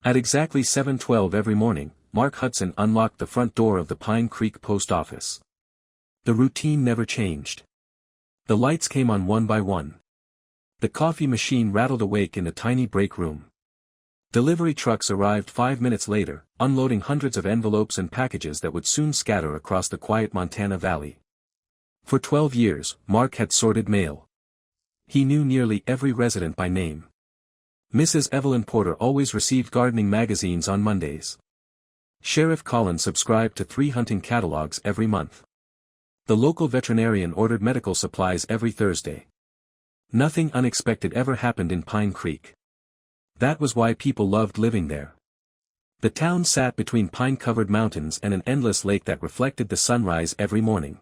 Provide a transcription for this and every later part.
At exactly 7:12 every morning, Mark Hudson unlocked the front door of the Pine Creek post office. The routine never changed. The lights came on one by one. The coffee machine rattled awake in the tiny break room. Delivery trucks arrived 5 minutes later, unloading hundreds of envelopes and packages that would soon scatter across the quiet Montana Valley. For 12 years, Mark had sorted mail. He knew nearly every resident by name. Mrs. Evelyn Porter always received gardening magazines on Mondays. Sheriff Collins subscribed to 3 hunting catalogs every month. The local veterinarian ordered medical supplies every Thursday. Nothing unexpected ever happened in Pine Creek. That was why people loved living there. The town sat between pine-covered mountains and an endless lake that reflected the sunrise every morning.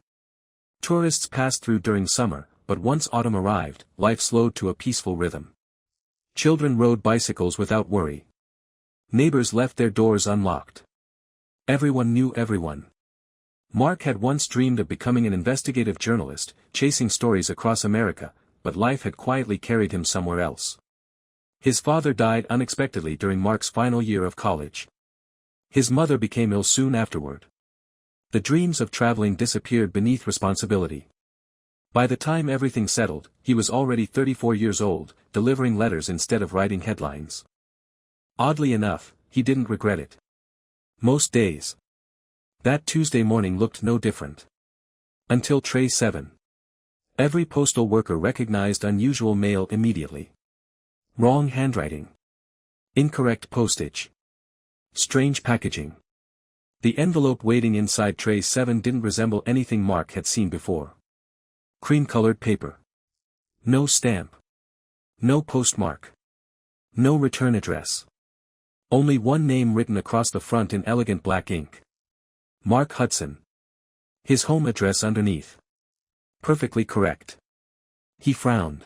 Tourists passed through during summer, but once autumn arrived, life slowed to a peaceful rhythm. Children rode bicycles without worry. Neighbors left their doors unlocked. Everyone knew everyone. Mark had once dreamed of becoming an investigative journalist, chasing stories across America, but life had quietly carried him somewhere else. His father died unexpectedly during Mark's final year of college. His mother became ill soon afterward. The dreams of traveling disappeared beneath responsibility. By the time everything settled, he was already 34 years old, delivering letters instead of writing headlines. Oddly enough, he didn't regret it. Most days. That Tuesday morning looked no different. Until tray 7. Every postal worker recognized unusual mail immediately. Wrong handwriting. Incorrect postage. Strange packaging. The envelope waiting inside tray 7 didn't resemble anything Mark had seen before. Cream-colored paper. No stamp. No postmark. No return address. Only one name written across the front in elegant black ink. Mark Hudson. His home address underneath. Perfectly correct. He frowned.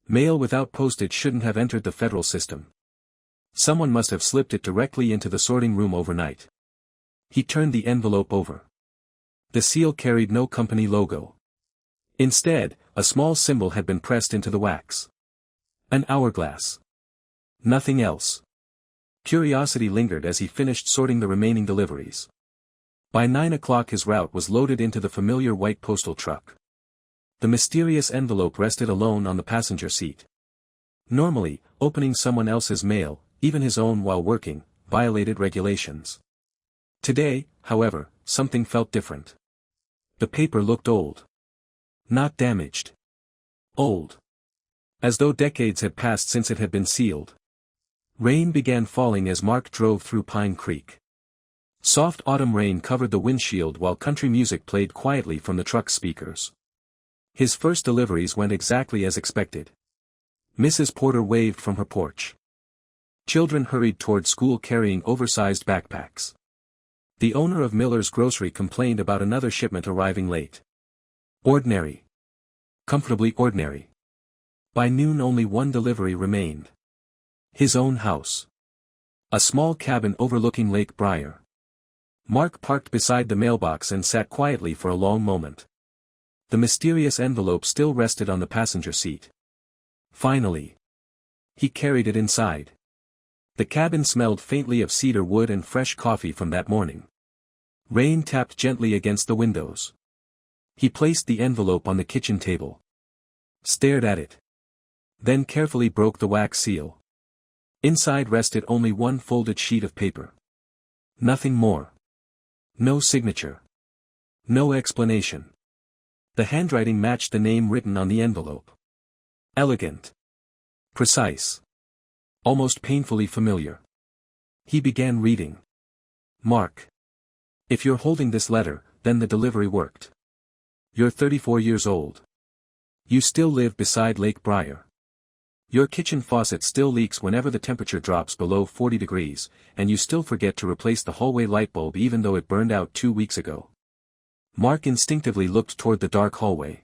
Mail without postage shouldn't have entered the federal system. Someone must have slipped it directly into the sorting room overnight. He turned the envelope over. The seal carried no company logo. Instead, a small symbol had been pressed into the wax. An hourglass. Nothing else. Curiosity lingered as he finished sorting the remaining deliveries. By 9 o'clock his route was loaded into the familiar white postal truck. The mysterious envelope rested alone on the passenger seat. Normally, opening someone else's mail, even his own while working, violated regulations. Today, however, something felt different. The paper looked old. Not damaged. Old. As though decades had passed since it had been sealed. Rain began falling as Mark drove through Pine Creek. Soft autumn rain covered the windshield while country music played quietly from the truck's speakers. His first deliveries went exactly as expected. Mrs. Porter waved from her porch. Children hurried toward school carrying oversized backpacks. The owner of Miller's Grocery complained about another shipment arriving late. Ordinary. Comfortably ordinary. By noon only one delivery remained. His own house. A small cabin overlooking Lake Briar. Mark parked beside the mailbox and sat quietly for a long moment. The mysterious envelope still rested on the passenger seat. Finally. He carried it inside. The cabin smelled faintly of cedar wood and fresh coffee from that morning. Rain tapped gently against the windows. He placed the envelope on the kitchen table. Stared at it. Then carefully broke the wax seal. Inside rested only one folded sheet of paper. Nothing more. No signature. No explanation. The handwriting matched the name written on the envelope. Elegant. Precise. Almost painfully familiar. He began reading. Mark. If you're holding this letter, then the delivery worked. You're 34 years old. You still live beside Lake Briar. Your kitchen faucet still leaks whenever the temperature drops below 40 degrees, and you still forget to replace the hallway light bulb even though it burned out 2 weeks ago. Mark instinctively looked toward the dark hallway.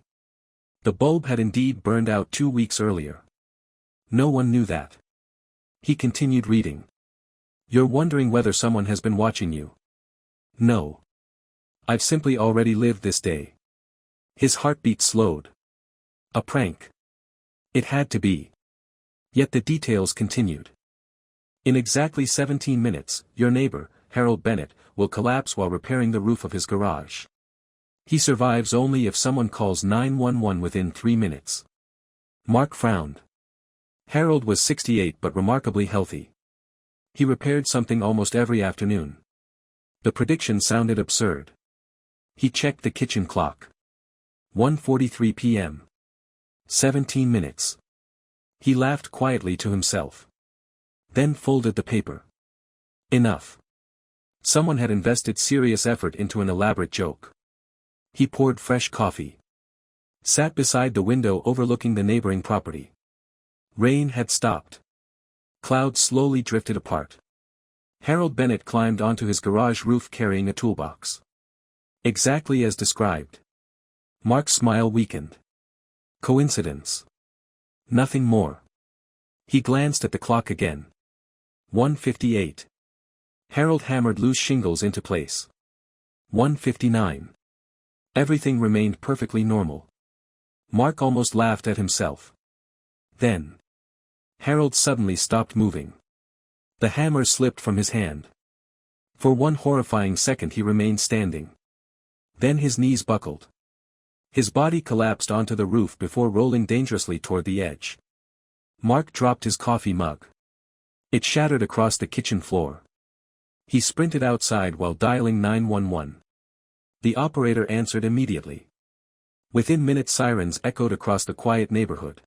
The bulb had indeed burned out 2 weeks earlier. No one knew that. He continued reading. You're wondering whether someone has been watching you. No. I've simply already lived this day. His heartbeat slowed. A prank. It had to be. Yet the details continued. In exactly 17 minutes, your neighbor, Harold Bennett, will collapse while repairing the roof of his garage. He survives only if someone calls 911 within 3 minutes. Mark frowned. Harold was 68 but remarkably healthy. He repaired something almost every afternoon. The prediction sounded absurd. He checked the kitchen clock. 1:43 p.m. 17 minutes. He laughed quietly to himself. Then folded the paper. Enough. Someone had invested serious effort into an elaborate joke. He poured fresh coffee. Sat beside the window overlooking the neighboring property. Rain had stopped. Clouds slowly drifted apart. Harold Bennett climbed onto his garage roof carrying a toolbox. Exactly as described. Mark's smile weakened. Coincidence. Nothing more. He glanced at the clock again. 1:58. Harold hammered loose shingles into place. 1:59. Everything remained perfectly normal. Mark almost laughed at himself. Then. Harold suddenly stopped moving. The hammer slipped from his hand. For one horrifying second he remained standing. Then his knees buckled. His body collapsed onto the roof before rolling dangerously toward the edge. Mark dropped his coffee mug. It shattered across the kitchen floor. He sprinted outside while dialing 911. The operator answered immediately. Within minutes sirens echoed across the quiet neighborhood.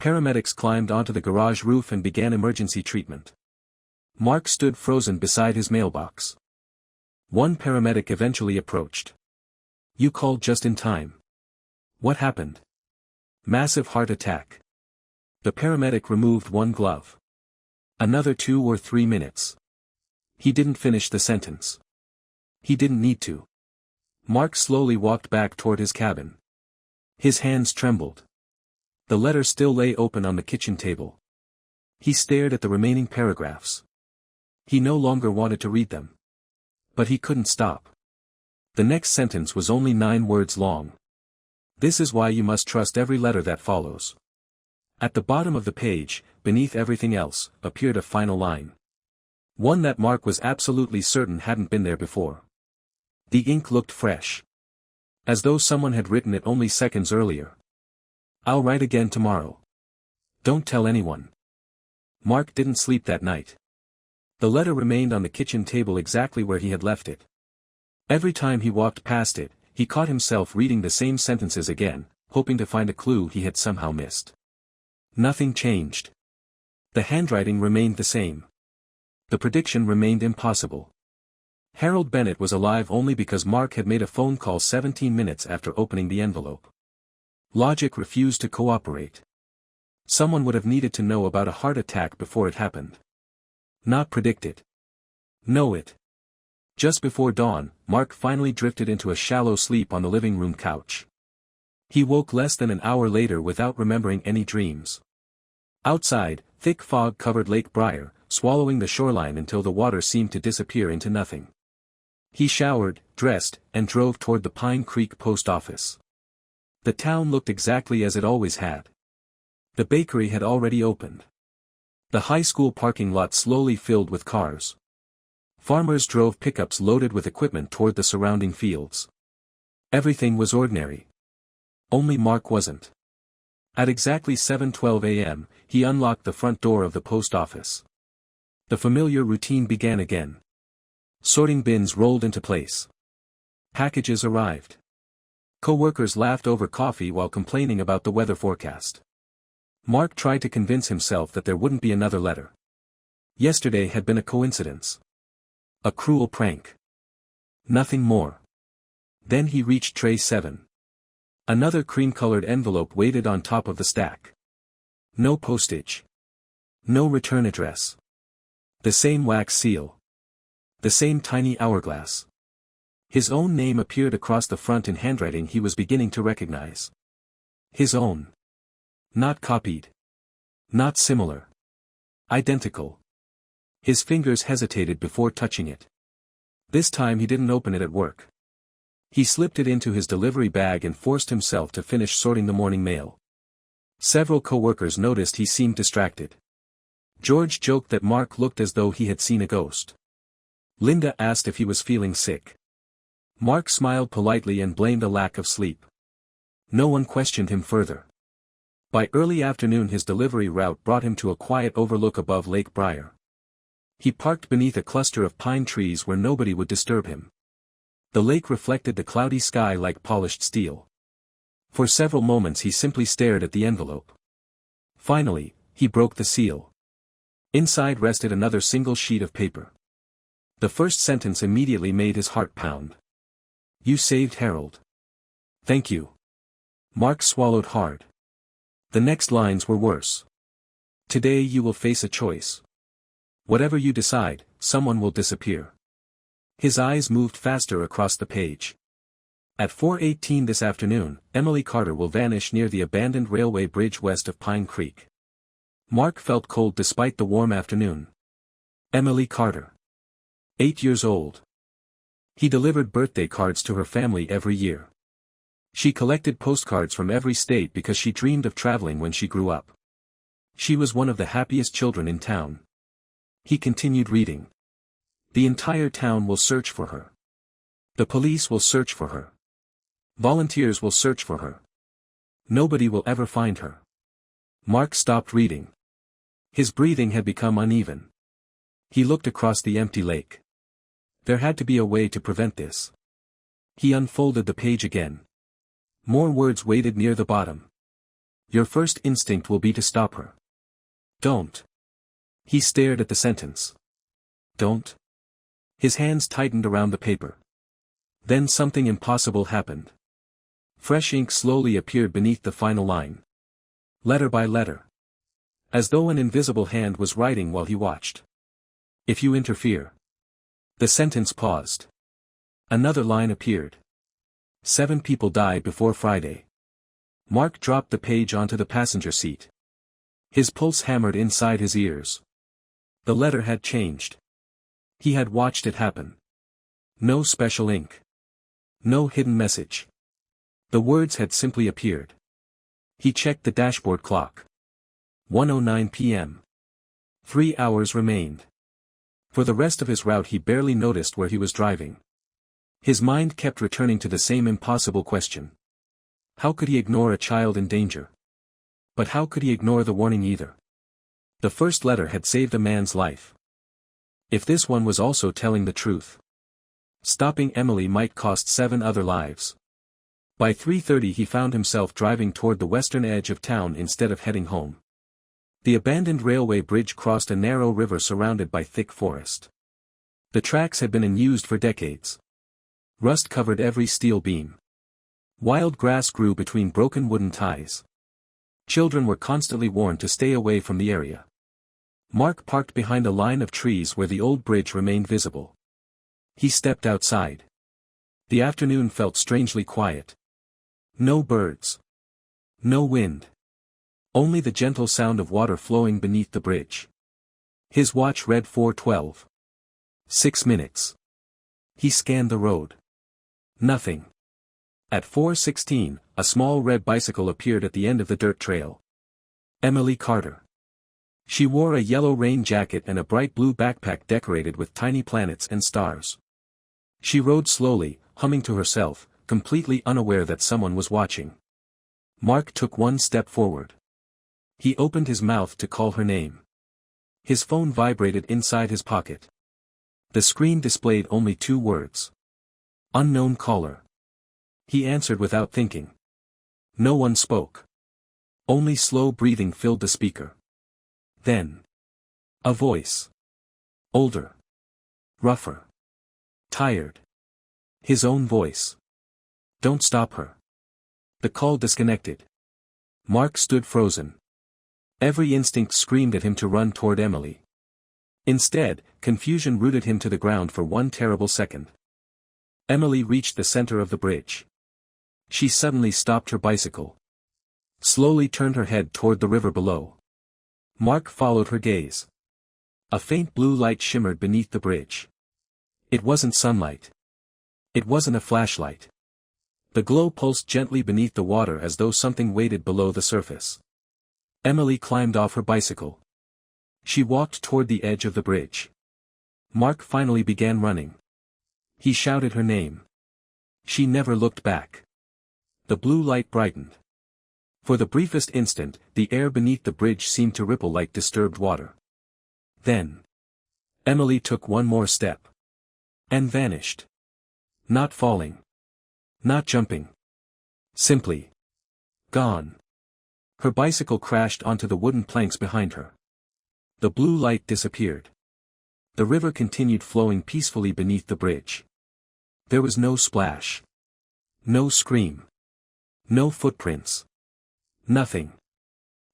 Paramedics climbed onto the garage roof and began emergency treatment. Mark stood frozen beside his mailbox. One paramedic eventually approached. "You called just in time. What happened?" "Massive heart attack." The paramedic removed one glove. "Another 2 or 3 minutes." He didn't finish the sentence. He didn't need to. Mark slowly walked back toward his cabin. His hands trembled. The letter still lay open on the kitchen table. He stared at the remaining paragraphs. He no longer wanted to read them. But he couldn't stop. The next sentence was only 9 words long. "This is why you must trust every letter that follows." At the bottom of the page, beneath everything else, appeared a final line. One that Mark was absolutely certain hadn't been there before. The ink looked fresh. As though someone had written it only seconds earlier. "I'll write again tomorrow. Don't tell anyone." Mark didn't sleep that night. The letter remained on the kitchen table exactly where he had left it. Every time he walked past it, he caught himself reading the same sentences again, hoping to find a clue he had somehow missed. Nothing changed. The handwriting remained the same. The prediction remained impossible. Harold Bennett was alive only because Mark had made a phone call 17 minutes after opening the envelope. Logic refused to cooperate. Someone would have needed to know about a heart attack before it happened. Not predict it. Know it. Just before dawn, Mark finally drifted into a shallow sleep on the living room couch. He woke less than an hour later without remembering any dreams. Outside, thick fog covered Lake Briar, swallowing the shoreline until the water seemed to disappear into nothing. He showered, dressed, and drove toward the Pine Creek post office. The town looked exactly as it always had. The bakery had already opened. The high school parking lot slowly filled with cars. Farmers drove pickups loaded with equipment toward the surrounding fields. Everything was ordinary. Only Mark wasn't. At exactly 7:12 a.m., he unlocked the front door of the post office. The familiar routine began again. Sorting bins rolled into place. Packages arrived. Co-workers laughed over coffee while complaining about the weather forecast. Mark tried to convince himself that there wouldn't be another letter. Yesterday had been a coincidence. A cruel prank. Nothing more. Then he reached tray 7. Another cream-colored envelope waited on top of the stack. No postage. No return address. The same wax seal. The same tiny hourglass. His own name appeared across the front in handwriting he was beginning to recognize. His own. Not copied. Not similar. Identical. His fingers hesitated before touching it. This time he didn't open it at work. He slipped it into his delivery bag and forced himself to finish sorting the morning mail. Several co-workers noticed he seemed distracted. George joked that Mark looked as though he had seen a ghost. Linda asked if he was feeling sick. Mark smiled politely and blamed a lack of sleep. No one questioned him further. By early afternoon his delivery route brought him to a quiet overlook above Lake Briar. He parked beneath a cluster of pine trees where nobody would disturb him. The lake reflected the cloudy sky like polished steel. For several moments he simply stared at the envelope. Finally, he broke the seal. Inside rested another single sheet of paper. The first sentence immediately made his heart pound. "You saved Harold." "Thank you." Mark swallowed hard. The next lines were worse. "Today you will face a choice. Whatever you decide, someone will disappear." His eyes moved faster across the page. At 4:18 this afternoon, Emily Carter will vanish near the abandoned railway bridge west of Pine Creek. Mark felt cold despite the warm afternoon. Emily Carter. 8 years old. He delivered birthday cards to her family every year. She collected postcards from every state because she dreamed of traveling when she grew up. She was one of the happiest children in town. He continued reading. The entire town will search for her. The police will search for her. Volunteers will search for her. Nobody will ever find her. Mark stopped reading. His breathing had become uneven. He looked across the empty lake. There had to be a way to prevent this. He unfolded the page again. More words waited near the bottom. Your first instinct will be to stop her. Don't. He stared at the sentence. Don't. His hands tightened around the paper. Then something impossible happened. Fresh ink slowly appeared beneath the final line. Letter by letter. As though an invisible hand was writing while he watched. If you interfere. The sentence paused. Another line appeared. 7 people died before Friday. Mark dropped the page onto the passenger seat. His pulse hammered inside his ears. The letter had changed. He had watched it happen. No special ink. No hidden message. The words had simply appeared. He checked the dashboard clock. 1:09 p.m. 3 hours remained. For the rest of his route he barely noticed where he was driving. His mind kept returning to the same impossible question. How could he ignore a child in danger? But how could he ignore the warning either? The first letter had saved a man's life. If this one was also telling the truth. Stopping Emily might cost 7 other lives. By 3:30 he found himself driving toward the western edge of town instead of heading home. The abandoned railway bridge crossed a narrow river surrounded by thick forest. The tracks had been unused for decades. Rust covered every steel beam. Wild grass grew between broken wooden ties. Children were constantly warned to stay away from the area. Mark parked behind a line of trees where the old bridge remained visible. He stepped outside. The afternoon felt strangely quiet. No birds. No wind. Only the gentle sound of water flowing beneath the bridge. His watch read 4:12. 6 minutes. He scanned the road. Nothing. At 4:16, a small red bicycle appeared at the end of the dirt trail. Emily Carter. She wore a yellow rain jacket and a bright blue backpack decorated with tiny planets and stars. She rode slowly, humming to herself, completely unaware that someone was watching. Mark took one step forward. He opened his mouth to call her name. His phone vibrated inside his pocket. The screen displayed only 2 words. Unknown caller. He answered without thinking. No one spoke. Only slow breathing filled the speaker. Then. A voice. Older. Rougher. Tired. His own voice. Don't stop her. The call disconnected. Mark stood frozen. Every instinct screamed at him to run toward Emily. Instead, confusion rooted him to the ground for one terrible second. Emily reached the center of the bridge. She suddenly stopped her bicycle. Slowly turned her head toward the river below. Mark followed her gaze. A faint blue light shimmered beneath the bridge. It wasn't sunlight. It wasn't a flashlight. The glow pulsed gently beneath the water as though something waited below the surface. Emily climbed off her bicycle. She walked toward the edge of the bridge. Mark finally began running. He shouted her name. She never looked back. The blue light brightened. For the briefest instant, the air beneath the bridge seemed to ripple like disturbed water. Then, Emily took one more step. And vanished. Not falling. Not jumping. Simply gone. Her bicycle crashed onto the wooden planks behind her. The blue light disappeared. The river continued flowing peacefully beneath the bridge. There was no splash. No scream. No footprints. Nothing.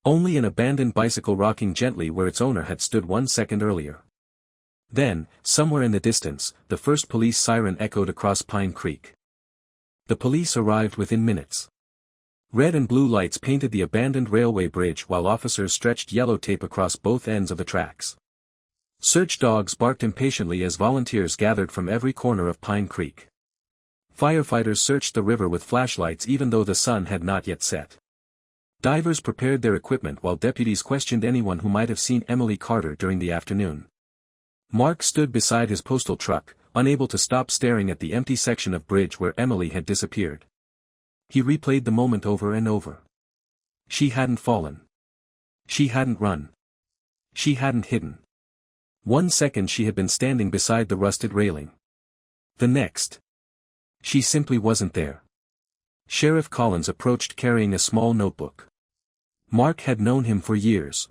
Only an abandoned bicycle rocking gently where its owner had stood 1 second earlier. Then, somewhere in the distance, the first police siren echoed across Pine Creek. The police arrived within minutes. Red and blue lights painted the abandoned railway bridge while officers stretched yellow tape across both ends of the tracks. Search dogs barked impatiently as volunteers gathered from every corner of Pine Creek. Firefighters searched the river with flashlights even though the sun had not yet set. Divers prepared their equipment while deputies questioned anyone who might have seen Emily Carter during the afternoon. Mark stood beside his postal truck, unable to stop staring at the empty section of bridge where Emily had disappeared. He replayed the moment over and over. She hadn't fallen. She hadn't run. She hadn't hidden. 1 second she had been standing beside the rusted railing. The next, she simply wasn't there. Sheriff Collins approached carrying a small notebook. Mark had known him for years.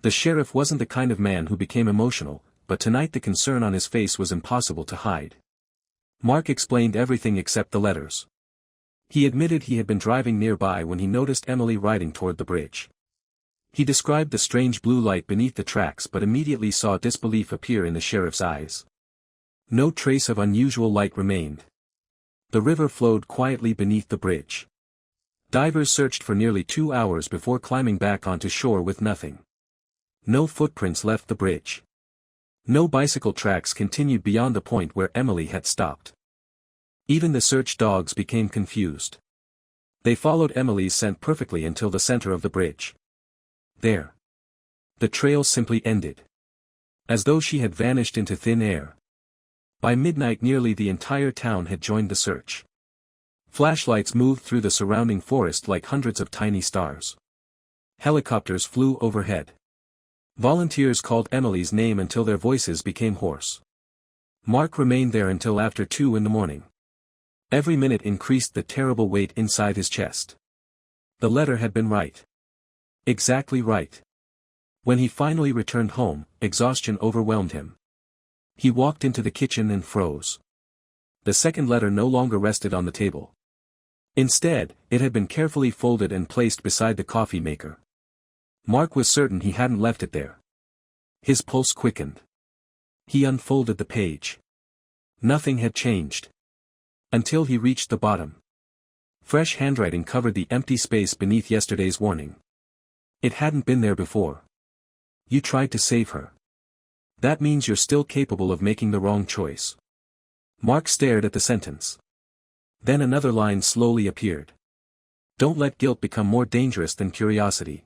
The sheriff wasn't the kind of man who became emotional, but tonight the concern on his face was impossible to hide. Mark explained everything except the letters. He admitted he had been driving nearby when he noticed Emily riding toward the bridge. He described the strange blue light beneath the tracks but immediately saw disbelief appear in the sheriff's eyes. No trace of unusual light remained. The river flowed quietly beneath the bridge. Divers searched for nearly 2 hours before climbing back onto shore with nothing. No footprints left the bridge. No bicycle tracks continued beyond the point where Emily had stopped. Even the search dogs became confused. They followed Emily's scent perfectly until the center of the bridge. There. The trail simply ended. As though she had vanished into thin air. By midnight nearly the entire town had joined the search. Flashlights moved through the surrounding forest like hundreds of tiny stars. Helicopters flew overhead. Volunteers called Emily's name until their voices became hoarse. Mark remained there until after 2 in the morning. Every minute increased the terrible weight inside his chest. The letter had been right. Exactly right. When he finally returned home, exhaustion overwhelmed him. He walked into the kitchen and froze. The second letter no longer rested on the table. Instead, it had been carefully folded and placed beside the coffee maker. Mark was certain he hadn't left it there. His pulse quickened. He unfolded the page. Nothing had changed. Until he reached the bottom. Fresh handwriting covered the empty space beneath yesterday's warning. It hadn't been there before. You tried to save her. That means you're still capable of making the wrong choice. Mark stared at the sentence. Then another line slowly appeared. Don't let guilt become more dangerous than curiosity.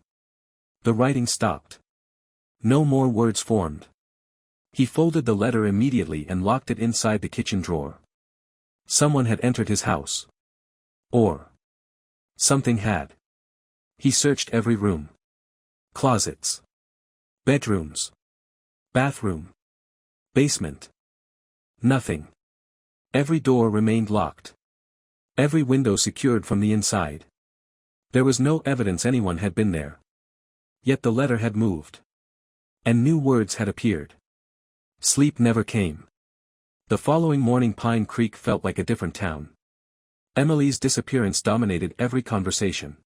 The writing stopped. No more words formed. He folded the letter immediately and locked it inside the kitchen drawer. Someone had entered his house. Or something had. He searched every room. Closets. Bedrooms. Bathroom. Basement. Nothing. Every door remained locked. Every window secured from the inside. There was no evidence anyone had been there. Yet the letter had moved. And new words had appeared. Sleep never came. The following morning Pine Creek felt like a different town. Emily's disappearance dominated every conversation.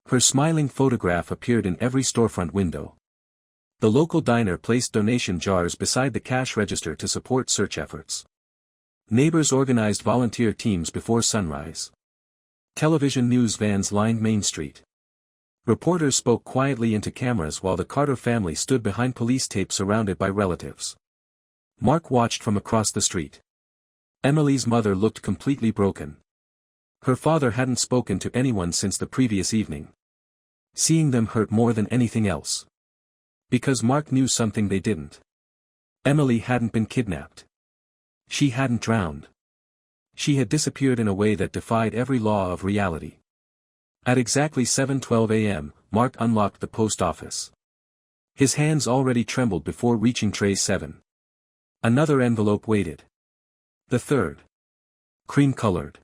Her smiling photograph appeared in every storefront window. The local diner placed donation jars beside the cash register to support search efforts. Neighbors organized volunteer teams before sunrise. Television news vans lined Main Street. Reporters spoke quietly into cameras while the Carter family stood behind police tape surrounded by relatives. Mark watched from across the street. Emily's mother looked completely broken. Her father hadn't spoken to anyone since the previous evening. Seeing them hurt more than anything else. Because Mark knew something they didn't. Emily hadn't been kidnapped. She hadn't drowned. She had disappeared in a way that defied every law of reality. At exactly 7:12 a.m., Mark unlocked the post office. His hands already trembled before reaching tray 7. Another envelope waited. The third. Cream-colored.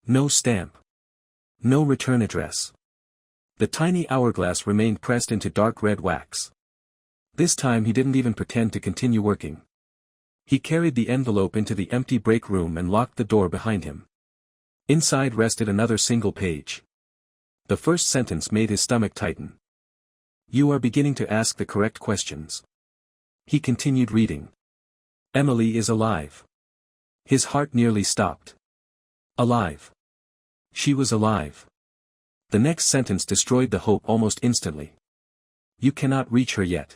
No stamp. No return address. The tiny hourglass remained pressed into dark red wax. This time he didn't even pretend to continue working. He carried the envelope into the empty break room and locked the door behind him. Inside rested another single page. The first sentence made his stomach tighten. You are beginning to ask the correct questions. He continued reading. Emily is alive. His heart nearly stopped. Alive. She was alive. The next sentence destroyed the hope almost instantly. You cannot reach her yet.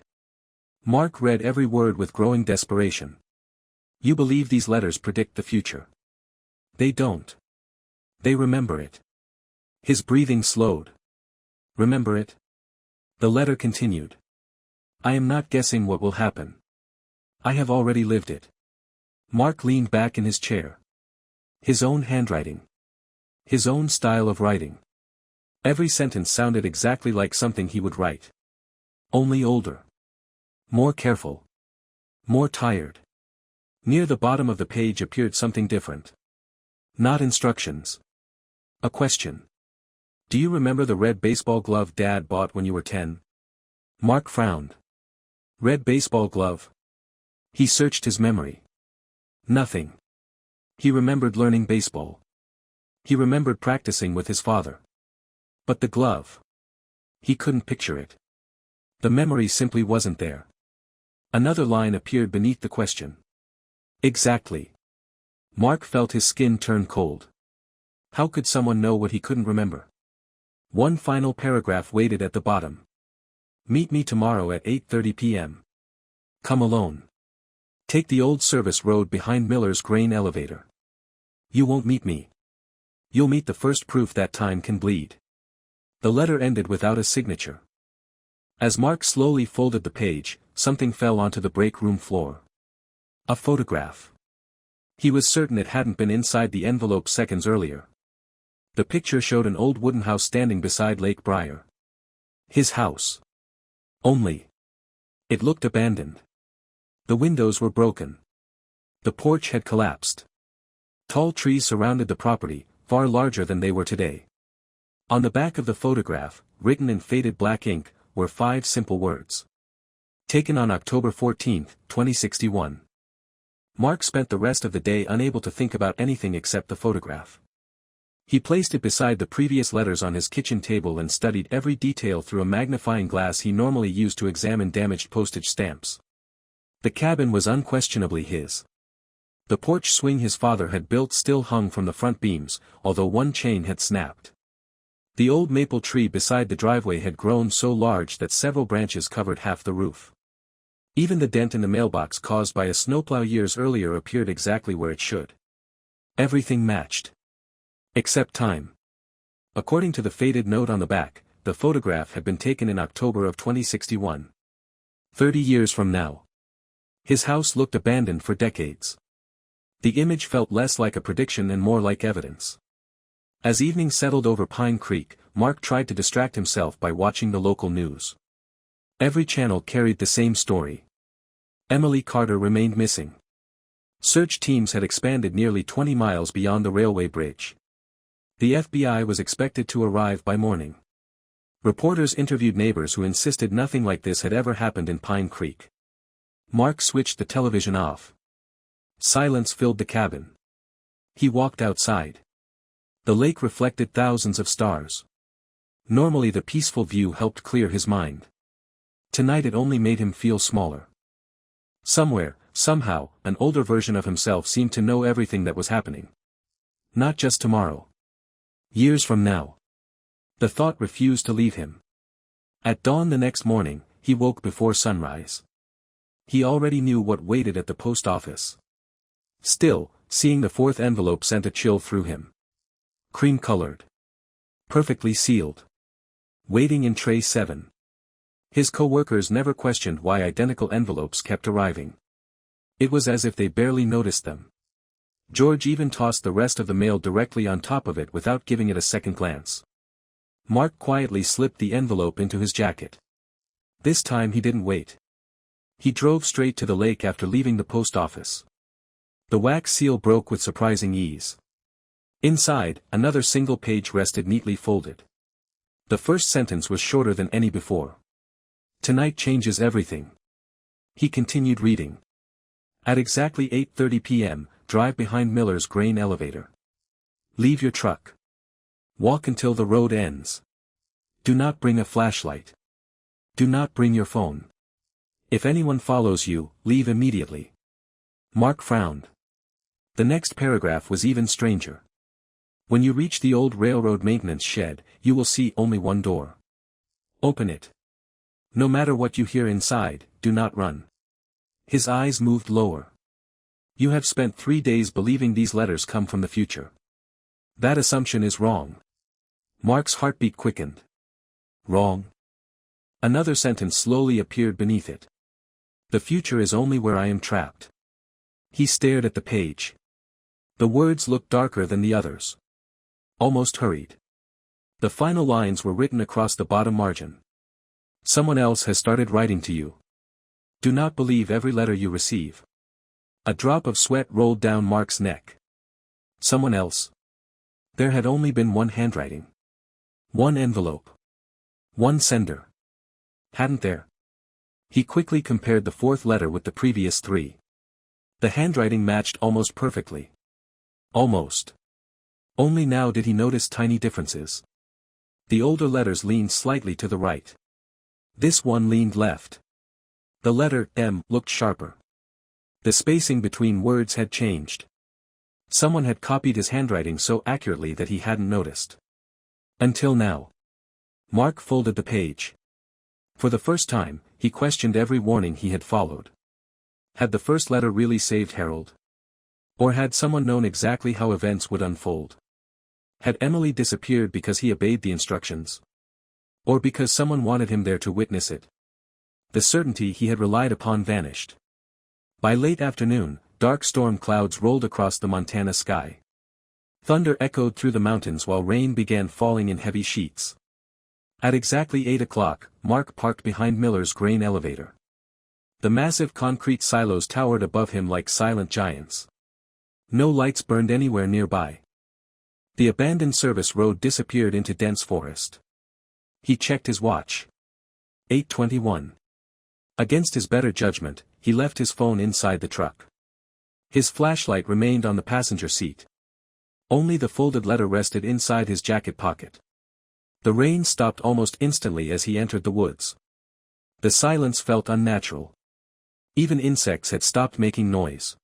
Mark read every word with growing desperation. You believe these letters predict the future. They don't. They remember it. His breathing slowed. Remember it? The letter continued. I am not guessing what will happen. I have already lived it. Mark leaned back in his chair. His own handwriting. His own style of writing. Every sentence sounded exactly like something he would write. Only older. More careful. More tired. Near the bottom of the page appeared something different. Not instructions. A question. Do you remember the red baseball glove Dad bought when you were 10? Mark frowned. Red baseball glove. He searched his memory. Nothing. He remembered learning baseball. He remembered practicing with his father. But the glove. He couldn't picture it. The memory simply wasn't there. Another line appeared beneath the question. Exactly. Mark felt his skin turn cold. How could someone know what he couldn't remember? One final paragraph waited at the bottom. Meet me tomorrow at 8:30 p.m. Come alone. Take the old service road behind Miller's grain elevator. You won't meet me. You'll meet the first proof that time can bleed. The letter ended without a signature. As Mark slowly folded the page, something fell onto the break room floor. A photograph. He was certain it hadn't been inside the envelope seconds earlier. The picture showed an old wooden house standing beside Lake Briar. His house. Only. It looked abandoned. The windows were broken. The porch had collapsed. Tall trees surrounded the property, far larger than they were today. On the back of the photograph, written in faded black ink, were 5 simple words. Taken on October 14, 2061. Mark spent the rest of the day unable to think about anything except the photograph. He placed it beside the previous letters on his kitchen table and studied every detail through a magnifying glass he normally used to examine damaged postage stamps. The cabin was unquestionably his. The porch swing his father had built still hung from the front beams, although one chain had snapped. The old maple tree beside the driveway had grown so large that several branches covered half the roof. Even the dent in the mailbox caused by a snowplow years earlier appeared exactly where it should. Everything matched. Except time. According to the faded note on the back, the photograph had been taken in October of 2061. 30 years from now. His house looked abandoned for decades. The image felt less like a prediction and more like evidence. As evening settled over Pine Creek, Mark tried to distract himself by watching the local news. Every channel carried the same story. Emily Carter remained missing. Search teams had expanded nearly 20 miles beyond the railway bridge. The FBI was expected to arrive by morning. Reporters interviewed neighbors who insisted nothing like this had ever happened in Pine Creek. Mark switched the television off. Silence filled the cabin. He walked outside. The lake reflected thousands of stars. Normally the peaceful view helped clear his mind. Tonight it only made him feel smaller. Somewhere, somehow, an older version of himself seemed to know everything that was happening. Not just tomorrow. Years from now. The thought refused to leave him. At dawn the next morning, he woke before sunrise. He already knew what waited at the post office. Still, seeing the fourth envelope sent a chill through him. Cream-colored. Perfectly sealed. Waiting in tray 7. His co-workers never questioned why identical envelopes kept arriving. It was as if they barely noticed them. George even tossed the rest of the mail directly on top of it without giving it a second glance. Mark quietly slipped the envelope into his jacket. This time he didn't wait. He drove straight to the lake after leaving the post office. The wax seal broke with surprising ease. Inside, another single page rested neatly folded. The first sentence was shorter than any before. "Tonight changes everything." He continued reading. At exactly 8:30 p.m., drive behind Miller's grain elevator. Leave your truck. Walk until the road ends. Do not bring a flashlight. Do not bring your phone. If anyone follows you, leave immediately. Mark frowned. The next paragraph was even stranger. When you reach the old railroad maintenance shed, you will see only one door. Open it. No matter what you hear inside, do not run. His eyes moved lower. You have spent 3 days believing these letters come from the future. That assumption is wrong. Mark's heartbeat quickened. Wrong? Another sentence slowly appeared beneath it. The future is only where I am trapped. He stared at the page. The words looked darker than the others. Almost hurried. The final lines were written across the bottom margin. Someone else has started writing to you. Do not believe every letter you receive. A drop of sweat rolled down Mark's neck. Someone else? There had only been one handwriting. One envelope. One sender. Hadn't there? He quickly compared the fourth letter with the previous 3. The handwriting matched almost perfectly. Almost. Only now did he notice tiny differences. The older letters leaned slightly to the right. This one leaned left. The letter M looked sharper. The spacing between words had changed. Someone had copied his handwriting so accurately that he hadn't noticed. Until now. Mark folded the page. For the first time, he questioned every warning he had followed. Had the first letter really saved Harold? Or had someone known exactly how events would unfold? Had Emily disappeared because he obeyed the instructions? Or because someone wanted him there to witness it? The certainty he had relied upon vanished. By late afternoon, dark storm clouds rolled across the Montana sky. Thunder echoed through the mountains while rain began falling in heavy sheets. At exactly 8 o'clock, Mark parked behind Miller's grain elevator. The massive concrete silos towered above him like silent giants. No lights burned anywhere nearby. The abandoned service road disappeared into dense forest. He checked his watch. 8:21. Against his better judgment, he left his phone inside the truck. His flashlight remained on the passenger seat. Only the folded letter rested inside his jacket pocket. The rain stopped almost instantly as he entered the woods. The silence felt unnatural. Even insects had stopped making noise.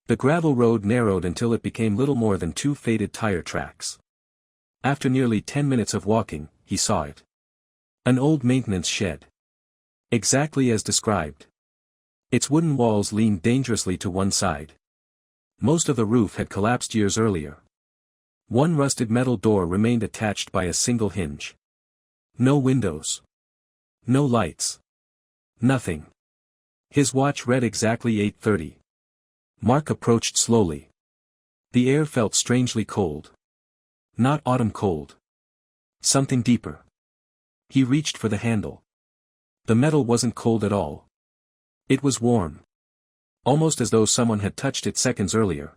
The gravel road narrowed until it became little more than 2 faded tire tracks. After nearly 10 minutes of walking, he saw it. An old maintenance shed. Exactly as described. Its wooden walls leaned dangerously to one side. Most of the roof had collapsed years earlier. One rusted metal door remained attached by a single hinge. No windows. No lights. Nothing. His watch read exactly 8:30. Mark approached slowly. The air felt strangely cold. Not autumn cold. Something deeper. He reached for the handle. The metal wasn't cold at all. It was warm. Almost as though someone had touched it seconds earlier.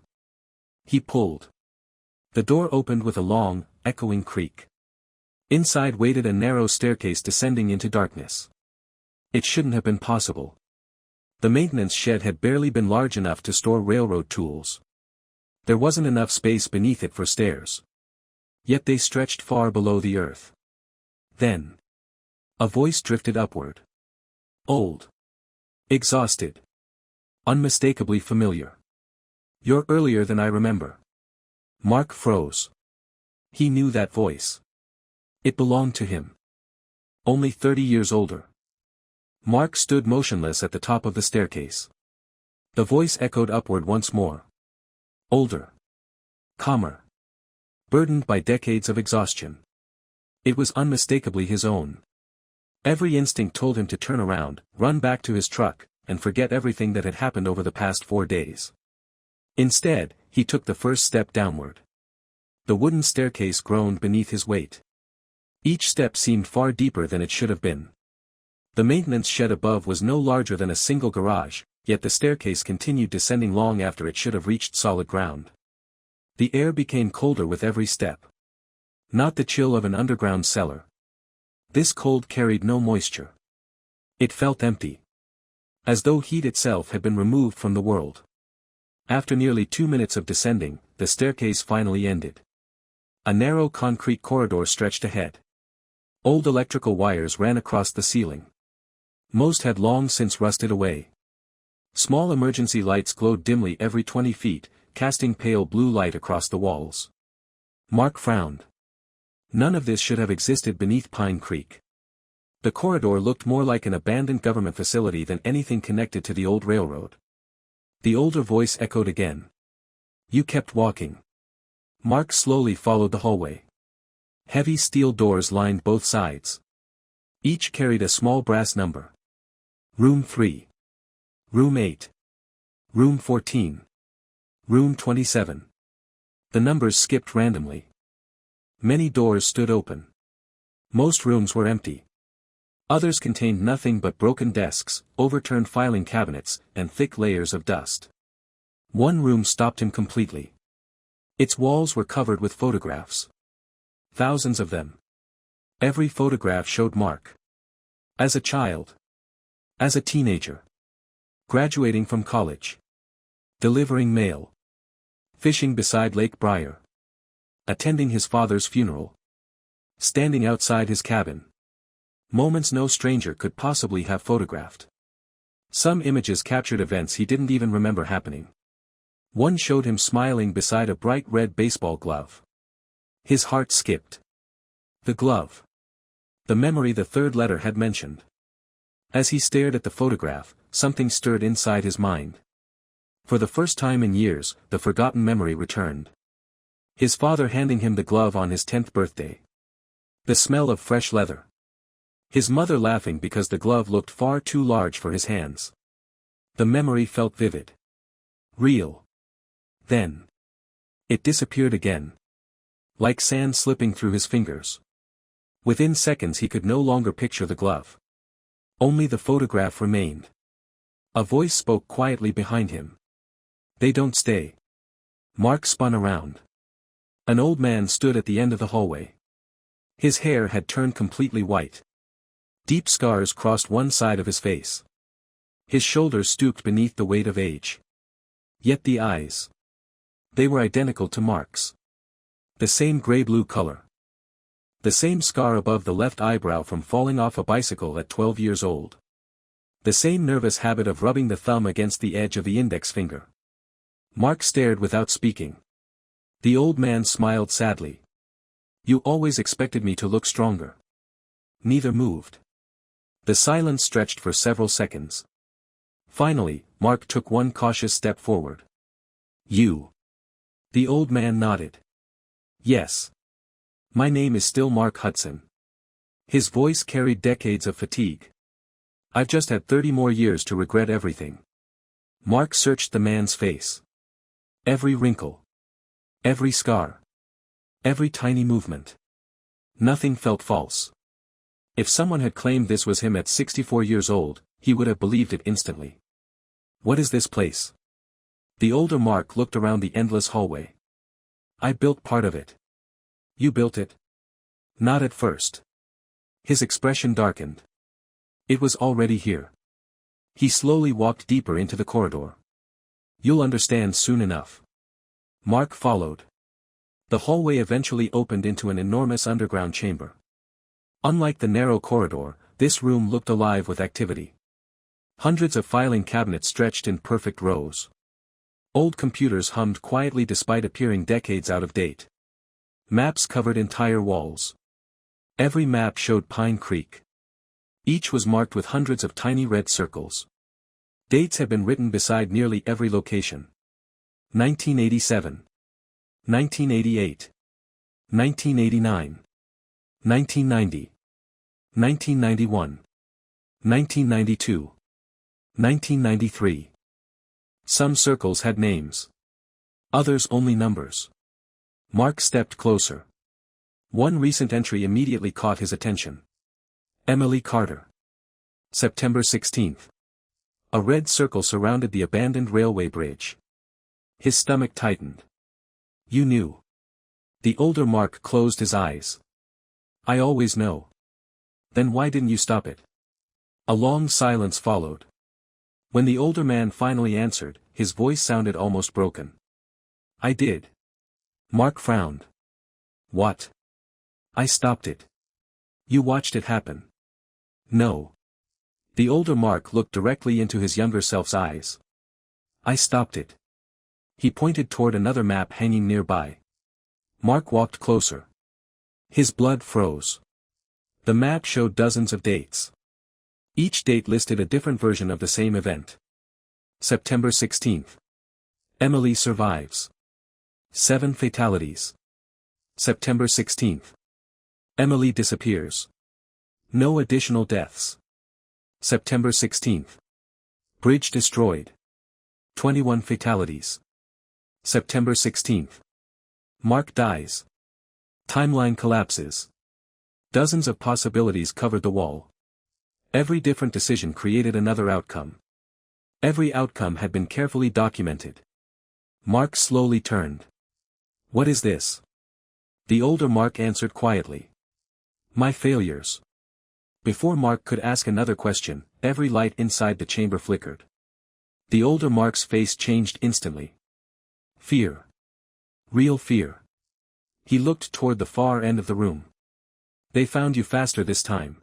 He pulled. The door opened with a long, echoing creak. Inside waited a narrow staircase descending into darkness. It shouldn't have been possible. The maintenance shed had barely been large enough to store railroad tools. There wasn't enough space beneath it for stairs. Yet they stretched far below the earth. Then. A voice drifted upward. Old. Exhausted. Unmistakably familiar. You're earlier than I remember. Mark froze. He knew that voice. It belonged to him. Only 30 years older. Mark stood motionless at the top of the staircase. The voice echoed upward once more. Older. Calmer. Burdened by decades of exhaustion. It was unmistakably his own. Every instinct told him to turn around, run back to his truck, and forget everything that had happened over the past 4 days. Instead, he took the first step downward. The wooden staircase groaned beneath his weight. Each step seemed far deeper than it should have been. The maintenance shed above was no larger than a single garage, yet the staircase continued descending long after it should have reached solid ground. The air became colder with every step. Not the chill of an underground cellar. This cold carried no moisture. It felt empty. As though heat itself had been removed from the world. After nearly 2 minutes of descending, the staircase finally ended. A narrow concrete corridor stretched ahead. Old electrical wires ran across the ceiling. Most had long since rusted away. Small emergency lights glowed dimly every 20 feet, casting pale blue light across the walls. Mark frowned. None of this should have existed beneath Pine Creek. The corridor looked more like an abandoned government facility than anything connected to the old railroad. The older voice echoed again. You kept walking. Mark slowly followed the hallway. Heavy steel doors lined both sides. Each carried a small brass number. Room 3. Room 8. Room 14. Room 27. The numbers skipped randomly. Many doors stood open. Most rooms were empty. Others contained nothing but broken desks, overturned filing cabinets, and thick layers of dust. One room stopped him completely. Its walls were covered with photographs. Thousands of them. Every photograph showed Mark. As a child. As a teenager. Graduating from college. Delivering mail. Fishing beside Lake Briar. Attending his father's funeral. Standing outside his cabin. Moments no stranger could possibly have photographed. Some images captured events he didn't even remember happening. One showed him smiling beside a bright red baseball glove. His heart skipped. The glove. The memory the third letter had mentioned. As he stared at the photograph, something stirred inside his mind. For the first time in years, the forgotten memory returned. His father handing him the glove on his 10th birthday. The smell of fresh leather. His mother laughing because the glove looked far too large for his hands. The memory felt vivid. Real. Then. It disappeared again. Like sand slipping through his fingers. Within seconds he could no longer picture the glove. Only the photograph remained. A voice spoke quietly behind him. They don't stay. Mark spun around. An old man stood at the end of the hallway. His hair had turned completely white. Deep scars crossed one side of his face. His shoulders stooped beneath the weight of age. Yet the eyes. They were identical to Mark's. The same gray-blue color. The same scar above the left eyebrow from falling off a bicycle at 12 years old. The same nervous habit of rubbing the thumb against the edge of the index finger. Mark stared without speaking. The old man smiled sadly. You always expected me to look stronger. Neither moved. The silence stretched for several seconds. Finally, Mark took one cautious step forward. You. The old man nodded. Yes. My name is still Mark Hudson. His voice carried decades of fatigue. I've just had 30 more years to regret everything. Mark searched the man's face. Every wrinkle. Every scar. Every tiny movement. Nothing felt false. If someone had claimed this was him at 64 years old, he would have believed it instantly. What is this place? The older Mark looked around the endless hallway. I built part of it. You built it? Not at first. His expression darkened. It was already here. He slowly walked deeper into the corridor. You'll understand soon enough. Mark followed. The hallway eventually opened into an enormous underground chamber. Unlike the narrow corridor, this room looked alive with activity. Hundreds of filing cabinets stretched in perfect rows. Old computers hummed quietly despite appearing decades out of date. Maps covered entire walls. Every map showed Pine Creek. Each was marked with hundreds of tiny red circles. Dates had been written beside nearly every location. 1987. 1988. 1989. 1990. 1991. 1992. 1993. Some circles had names. Others only numbers. Mark stepped closer. One recent entry immediately caught his attention. Emily Carter. September 16. A red circle surrounded the abandoned railway bridge. His stomach tightened. You knew. The older Mark closed his eyes. I always know. Then why didn't you stop it? A long silence followed. When the older man finally answered, his voice sounded almost broken. I did. Mark frowned. What? I stopped it. You watched it happen. No. The older Mark looked directly into his younger self's eyes. I stopped it. He pointed toward another map hanging nearby. Mark walked closer. His blood froze. The map showed dozens of dates. Each date listed a different version of the same event. September 16. Emily survives. 7 fatalities. September 16. Emily disappears. No additional deaths. September 16. Bridge destroyed. 21 fatalities. September 16. Mark dies. Timeline collapses. Dozens of possibilities covered the wall. Every different decision created another outcome. Every outcome had been carefully documented. Mark slowly turned. What is this? The older Mark answered quietly. My failures. Before Mark could ask another question, every light inside the chamber flickered. The older Mark's face changed instantly. Fear. Real fear. He looked toward the far end of the room. They found you faster this time.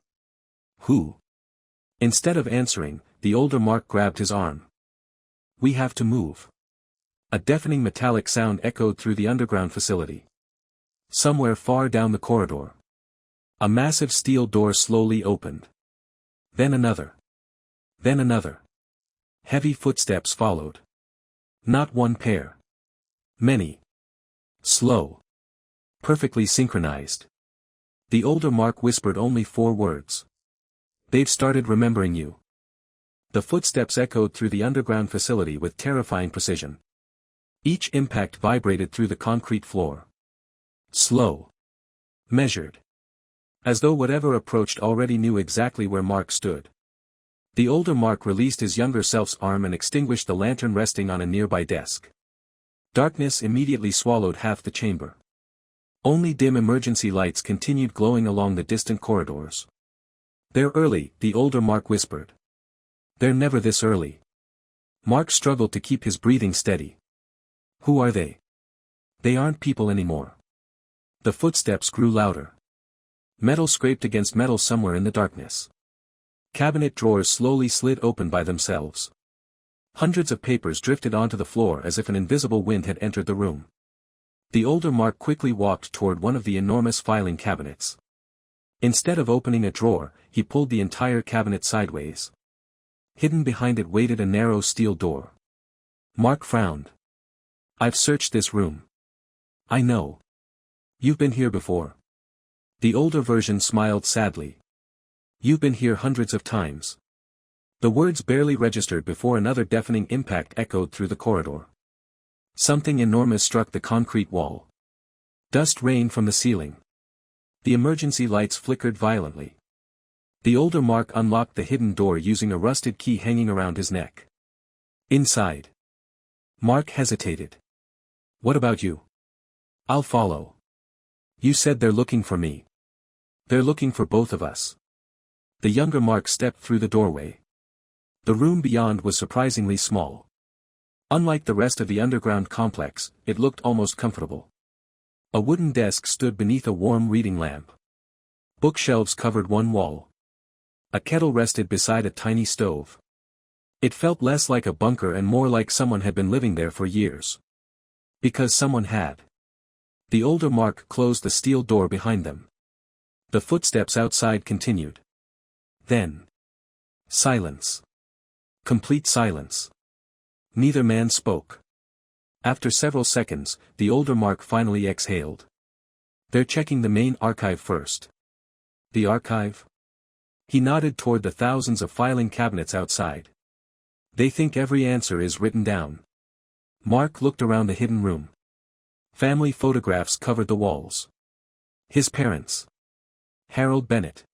Who? Instead of answering, the older Mark grabbed his arm. We have to move. A deafening metallic sound echoed through the underground facility. Somewhere far down the corridor. A massive steel door slowly opened. Then another. Then another. Heavy footsteps followed. Not one pair. Many. Slow. Perfectly synchronized. The older Mark whispered only 4 words. They've started remembering you. The footsteps echoed through the underground facility with terrifying precision. Each impact vibrated through the concrete floor. Slow. Measured. As though whatever approached already knew exactly where Mark stood. The older Mark released his younger self's arm and extinguished the lantern resting on a nearby desk. Darkness immediately swallowed half the chamber. Only dim emergency lights continued glowing along the distant corridors. They're early, the older Mark whispered. They're never this early. Mark struggled to keep his breathing steady. Who are they? They aren't people anymore. The footsteps grew louder. Metal scraped against metal somewhere in the darkness. Cabinet drawers slowly slid open by themselves. Hundreds of papers drifted onto the floor as if an invisible wind had entered the room. The older Mark quickly walked toward one of the enormous filing cabinets. Instead of opening a drawer, he pulled the entire cabinet sideways. Hidden behind it waited a narrow steel door. Mark frowned. I've searched this room. I know. You've been here before. The older version smiled sadly. You've been here hundreds of times. The words barely registered before another deafening impact echoed through the corridor. Something enormous struck the concrete wall. Dust rained from the ceiling. The emergency lights flickered violently. The older Mark unlocked the hidden door using a rusted key hanging around his neck. Inside. Mark hesitated. What about you? I'll follow. You said they're looking for me. They're looking for both of us. The younger Mark stepped through the doorway. The room beyond was surprisingly small. Unlike the rest of the underground complex, it looked almost comfortable. A wooden desk stood beneath a warm reading lamp. Bookshelves covered one wall. A kettle rested beside a tiny stove. It felt less like a bunker and more like someone had been living there for years. Because someone had. The older Mark closed the steel door behind them. The footsteps outside continued. Then. Silence. Complete silence. Neither man spoke. After several seconds, the older Mark finally exhaled. They're checking the main archive first. The archive? He nodded toward the thousands of filing cabinets outside. They think every answer is written down. Mark looked around the hidden room. Family photographs covered the walls. His parents. Harold Bennett.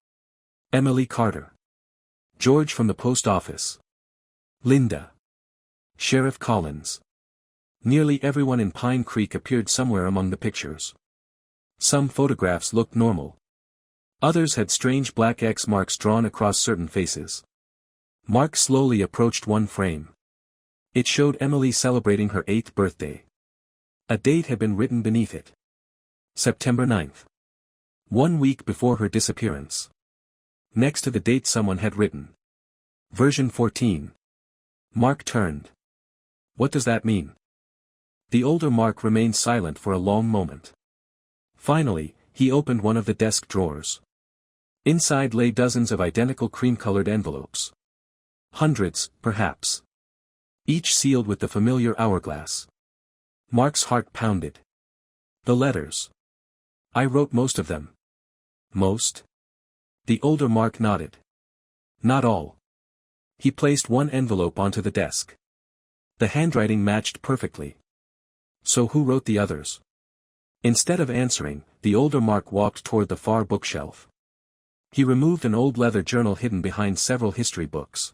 Emily Carter. George from the post office. Linda. Sheriff Collins. Nearly everyone in Pine Creek appeared somewhere among the pictures. Some photographs looked normal. Others had strange black X marks drawn across certain faces. Mark slowly approached one frame. It showed Emily celebrating her 8th birthday. A date had been written beneath it. September 9th. 1 week before her disappearance. Next to the date someone had written. Version 14. Mark turned. What does that mean? The older Mark remained silent for a long moment. Finally, he opened one of the desk drawers. Inside lay dozens of identical cream-colored envelopes. Hundreds, perhaps. Each sealed with the familiar hourglass. Mark's heart pounded. The letters. I wrote most of them. Most? The older Mark nodded. Not all. He placed one envelope onto the desk. The handwriting matched perfectly. So who wrote the others? Instead of answering, the older Mark walked toward the far bookshelf. He removed an old leather journal hidden behind several history books.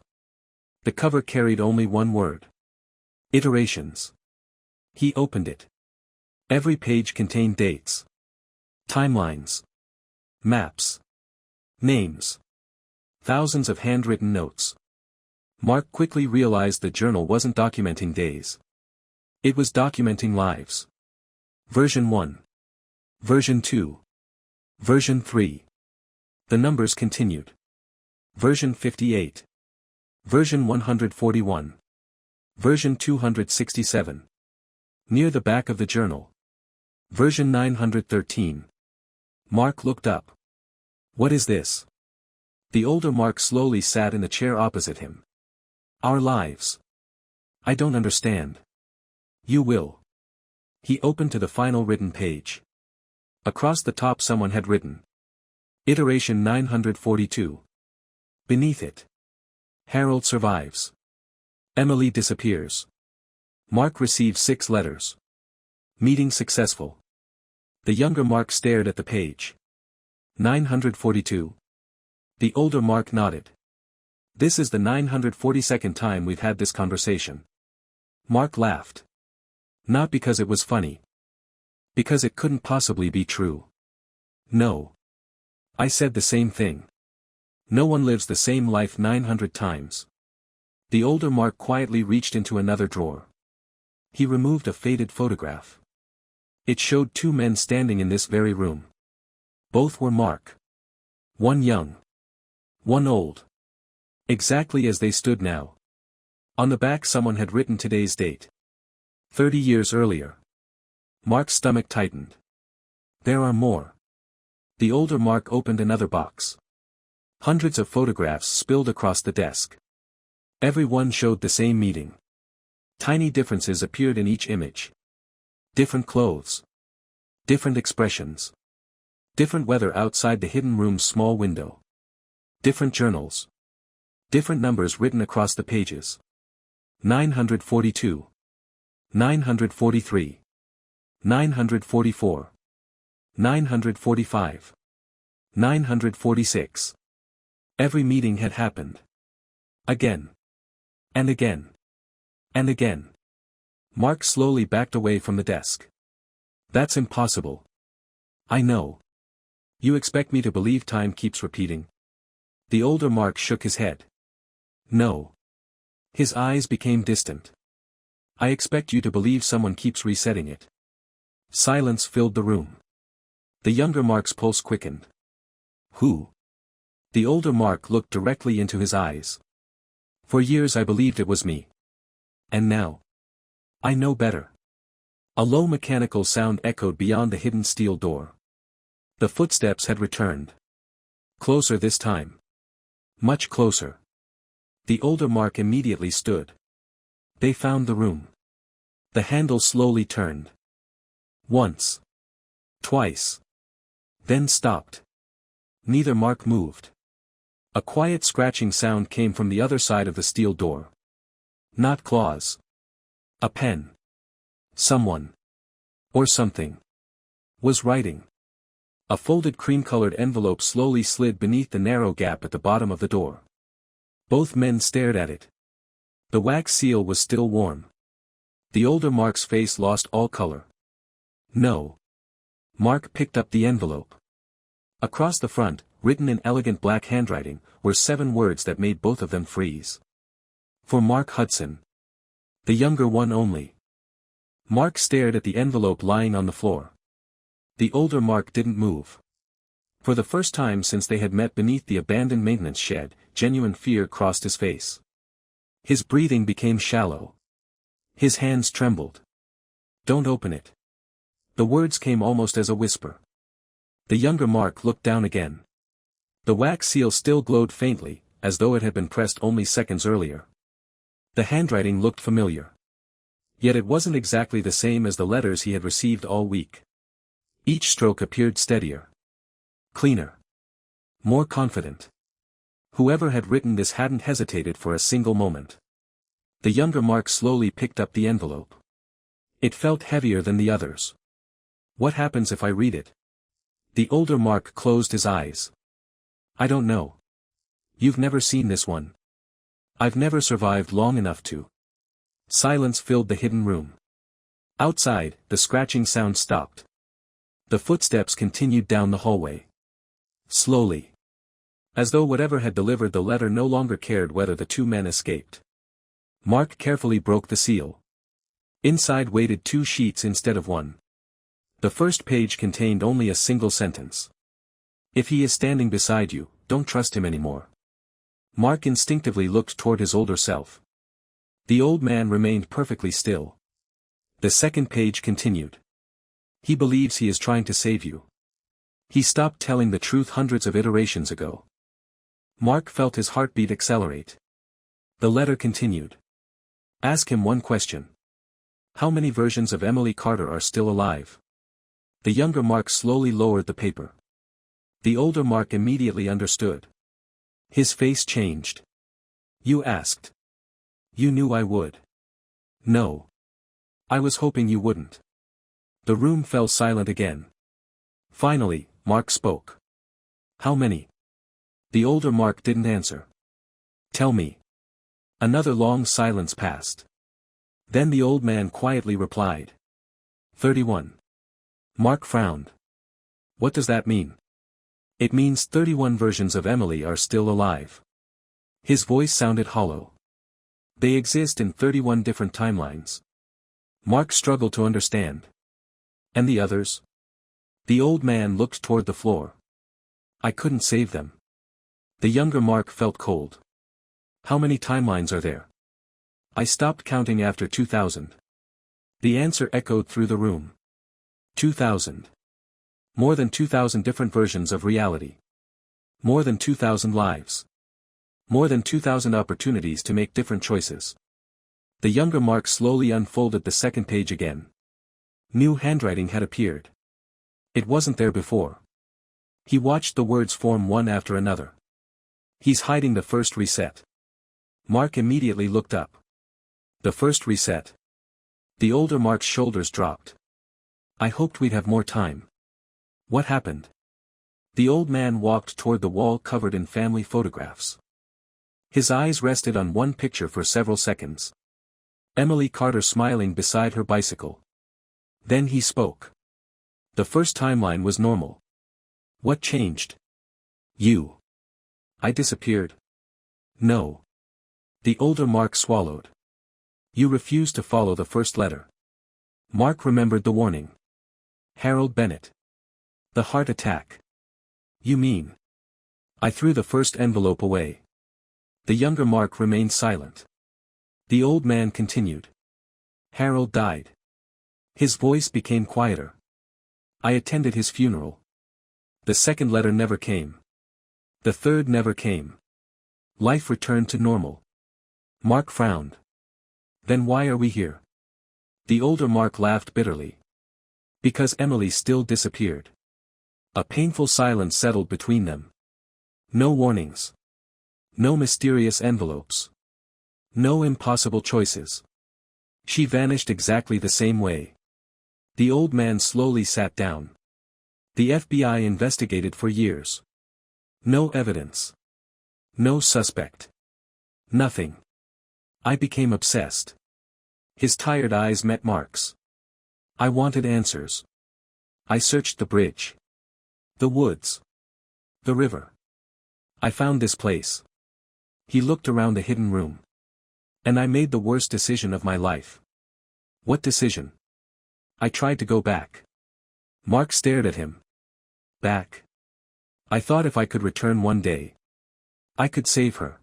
The cover carried only one word. Iterations. He opened it. Every page contained dates. Timelines. Maps. Names. Thousands of handwritten notes. Mark quickly realized the journal wasn't documenting days. It was documenting lives. Version 1. Version 2. Version 3. The numbers continued. Version 58. Version 141. Version 267. Near the back of the journal. Version 913. Mark looked up. What is this? The older Mark slowly sat in the chair opposite him. Our lives. I don't understand. You will. He opened to the final written page. Across the top someone had written. Iteration 942. Beneath it. Harold survives. Emily disappears. Mark received 6 letters. Meeting successful. The younger Mark stared at the page. 942. The older Mark nodded. This is the 942nd time we've had this conversation. Mark laughed. Not because it was funny. Because it couldn't possibly be true. No. I said the same thing. No one lives the same life 900 times. The older Mark quietly reached into another drawer. He removed a faded photograph. It showed 2 men standing in this very room. Both were Mark. One young. One old. Exactly as they stood now. On the back someone had written today's date. 30 years earlier. Mark's stomach tightened. There are more. The older Mark opened another box. Hundreds of photographs spilled across the desk. Every one showed the same meeting. Tiny differences appeared in each image. Different clothes. Different expressions. Different weather outside the hidden room's small window. Different journals. Different numbers written across the pages. 942. 943. 944. 945. 946. Every meeting had happened. Again. And again. And again. Mark slowly backed away from the desk. That's impossible. I know. You expect me to believe time keeps repeating? The older Mark shook his head. No. His eyes became distant. I expect you to believe someone keeps resetting it. Silence filled the room. The younger Mark's pulse quickened. Who? The older Mark looked directly into his eyes. For years I believed it was me. And now? I know better. A low mechanical sound echoed beyond the hidden steel door. The footsteps had returned. Closer this time. Much closer. The older Mark immediately stood. They found the room. The handle slowly turned. Once. Twice. Then stopped. Neither Mark moved. A quiet scratching sound came from the other side of the steel door. Not claws. A pen. Someone. Or something. Was writing. A folded cream-colored envelope slowly slid beneath the narrow gap at the bottom of the door. Both men stared at it. The wax seal was still warm. The older Mark's face lost all color. No. Mark picked up the envelope. Across the front, written in elegant black handwriting, were 7 words that made both of them freeze. For Mark Hudson. The younger one only. Mark stared at the envelope lying on the floor. The older Mark didn't move. For the first time since they had met beneath the abandoned maintenance shed, genuine fear crossed his face. His breathing became shallow. His hands trembled. Don't open it. The words came almost as a whisper. The younger Mark looked down again. The wax seal still glowed faintly, as though it had been pressed only seconds earlier. The handwriting looked familiar. Yet it wasn't exactly the same as the letters he had received all week. Each stroke appeared steadier. Cleaner. More confident. Whoever had written this hadn't hesitated for a single moment. The younger Mark slowly picked up the envelope. It felt heavier than the others. What happens if I read it? The older Mark closed his eyes. I don't know. You've never seen this one. I've never survived long enough to. Silence filled the hidden room. Outside, the scratching sound stopped. The footsteps continued down the hallway. Slowly. As though whatever had delivered the letter no longer cared whether the 2 men escaped. Mark carefully broke the seal. Inside waited 2 sheets instead of 1. The first page contained only a single sentence. If he is standing beside you, don't trust him anymore. Mark instinctively looked toward his older self. The old man remained perfectly still. The second page continued. He believes he is trying to save you. He stopped telling the truth hundreds of iterations ago. Mark felt his heartbeat accelerate. The letter continued. Ask him one question. How many versions of Emily Carter are still alive? The younger Mark slowly lowered the paper. The older Mark immediately understood. His face changed. You asked. You knew I would. No. I was hoping you wouldn't. The room fell silent again. Finally, Mark spoke. How many? The older Mark didn't answer. Tell me. Another long silence passed. Then the old man quietly replied. 31. Mark frowned. What does that mean? It means 31 versions of Emily are still alive. His voice sounded hollow. They exist in 31 different timelines. Mark struggled to understand. And the others? The old man looked toward the floor. I couldn't save them. The younger Mark felt cold. How many timelines are there? I stopped counting after 2000. The answer echoed through the room. 2000. More than 2000 different versions of reality. More than 2000 lives. More than 2000 opportunities to make different choices. The younger Mark slowly unfolded the second page again. New handwriting had appeared. It wasn't there before. He watched the words form one after another. He's hiding the first reset. Mark immediately looked up. The first reset. The older Mark's shoulders dropped. I hoped we'd have more time. What happened? The old man walked toward the wall covered in family photographs. His eyes rested on one picture for several seconds. Emily Carter smiling beside her bicycle. Then he spoke. The first timeline was normal. What changed? You. I disappeared. No. The older Mark swallowed. You refused to follow the first letter. Mark remembered the warning. Harold Bennett. The heart attack. You mean? I threw the first envelope away. The younger Mark remained silent. The old man continued. Harold died. His voice became quieter. I attended his funeral. The second letter never came. The third never came. Life returned to normal. Mark frowned. Then why are we here? The older Mark laughed bitterly. Because Emily still disappeared. A painful silence settled between them. No warnings. No mysterious envelopes. No impossible choices. She vanished exactly the same way. The old man slowly sat down. The FBI investigated for years. No evidence. No suspect. Nothing. I became obsessed. His tired eyes met Mark's. I wanted answers. I searched the bridge. The woods. The river. I found this place. He looked around the hidden room. And I made the worst decision of my life. What decision? I tried to go back. Mark stared at him. Back. I thought if I could return one day, I could save her.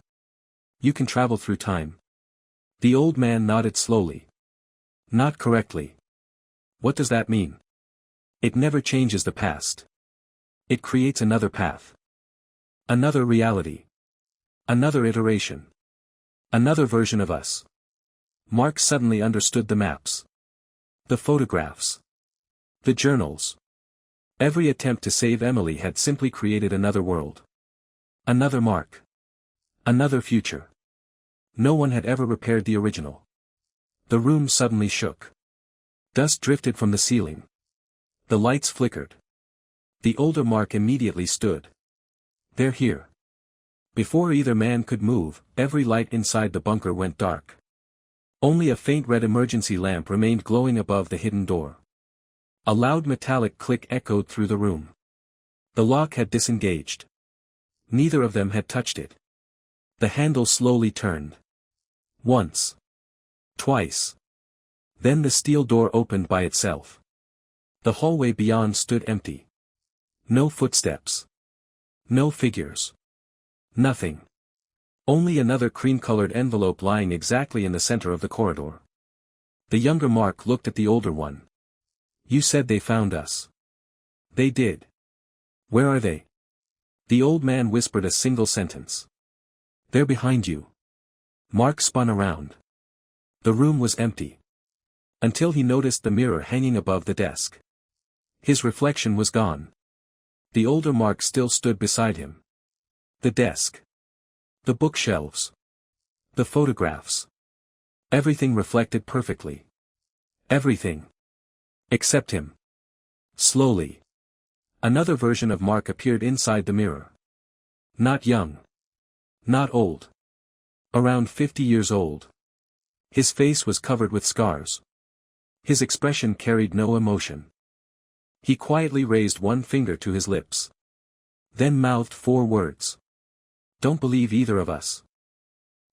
You can travel through time. The old man nodded slowly. Not correctly. What does that mean? It never changes the past. It creates another path. Another reality. Another iteration. Another version of us. Mark suddenly understood the maps. The photographs. The journals. Every attempt to save Emily had simply created another world. Another Mark. Another future. No one had ever repaired the original. The room suddenly shook. Dust drifted from the ceiling. The lights flickered. The older Mark immediately stood. They're here. Before either man could move, every light inside the bunker went dark. Only a faint red emergency lamp remained glowing above the hidden door. A loud metallic click echoed through the room. The lock had disengaged. Neither of them had touched it. The handle slowly turned. Once. Twice. Then the steel door opened by itself. The hallway beyond stood empty. No footsteps. No figures. Nothing. Only another cream-colored envelope lying exactly in the center of the corridor. The younger Mark looked at the older one. You said they found us. They did. Where are they? The old man whispered a single sentence. They're behind you. Mark spun around. The room was empty. Until he noticed the mirror hanging above the desk. His reflection was gone. The older Mark still stood beside him. The desk. The bookshelves. The photographs. Everything reflected perfectly. Everything. Except him. Slowly. Another version of Mark appeared inside the mirror. Not young. Not old. Around 50 years old. His face was covered with scars. His expression carried no emotion. He quietly raised one finger to his lips. Then mouthed 4 words. Don't believe either of us.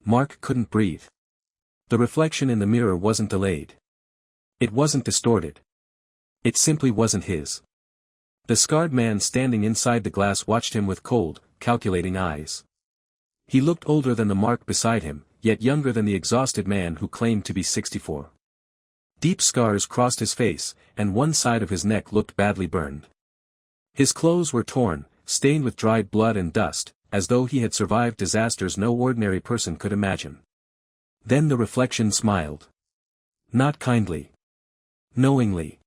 Mark couldn't breathe. The reflection in the mirror wasn't delayed. It wasn't distorted. It simply wasn't his. The scarred man standing inside the glass watched him with cold, calculating eyes. He looked older than the Mark beside him, yet younger than the exhausted man who claimed to be 64. Deep scars crossed his face, and one side of his neck looked badly burned. His clothes were torn, stained with dried blood and dust, as though he had survived disasters no ordinary person could imagine. Then the reflection smiled. Not kindly. Knowingly.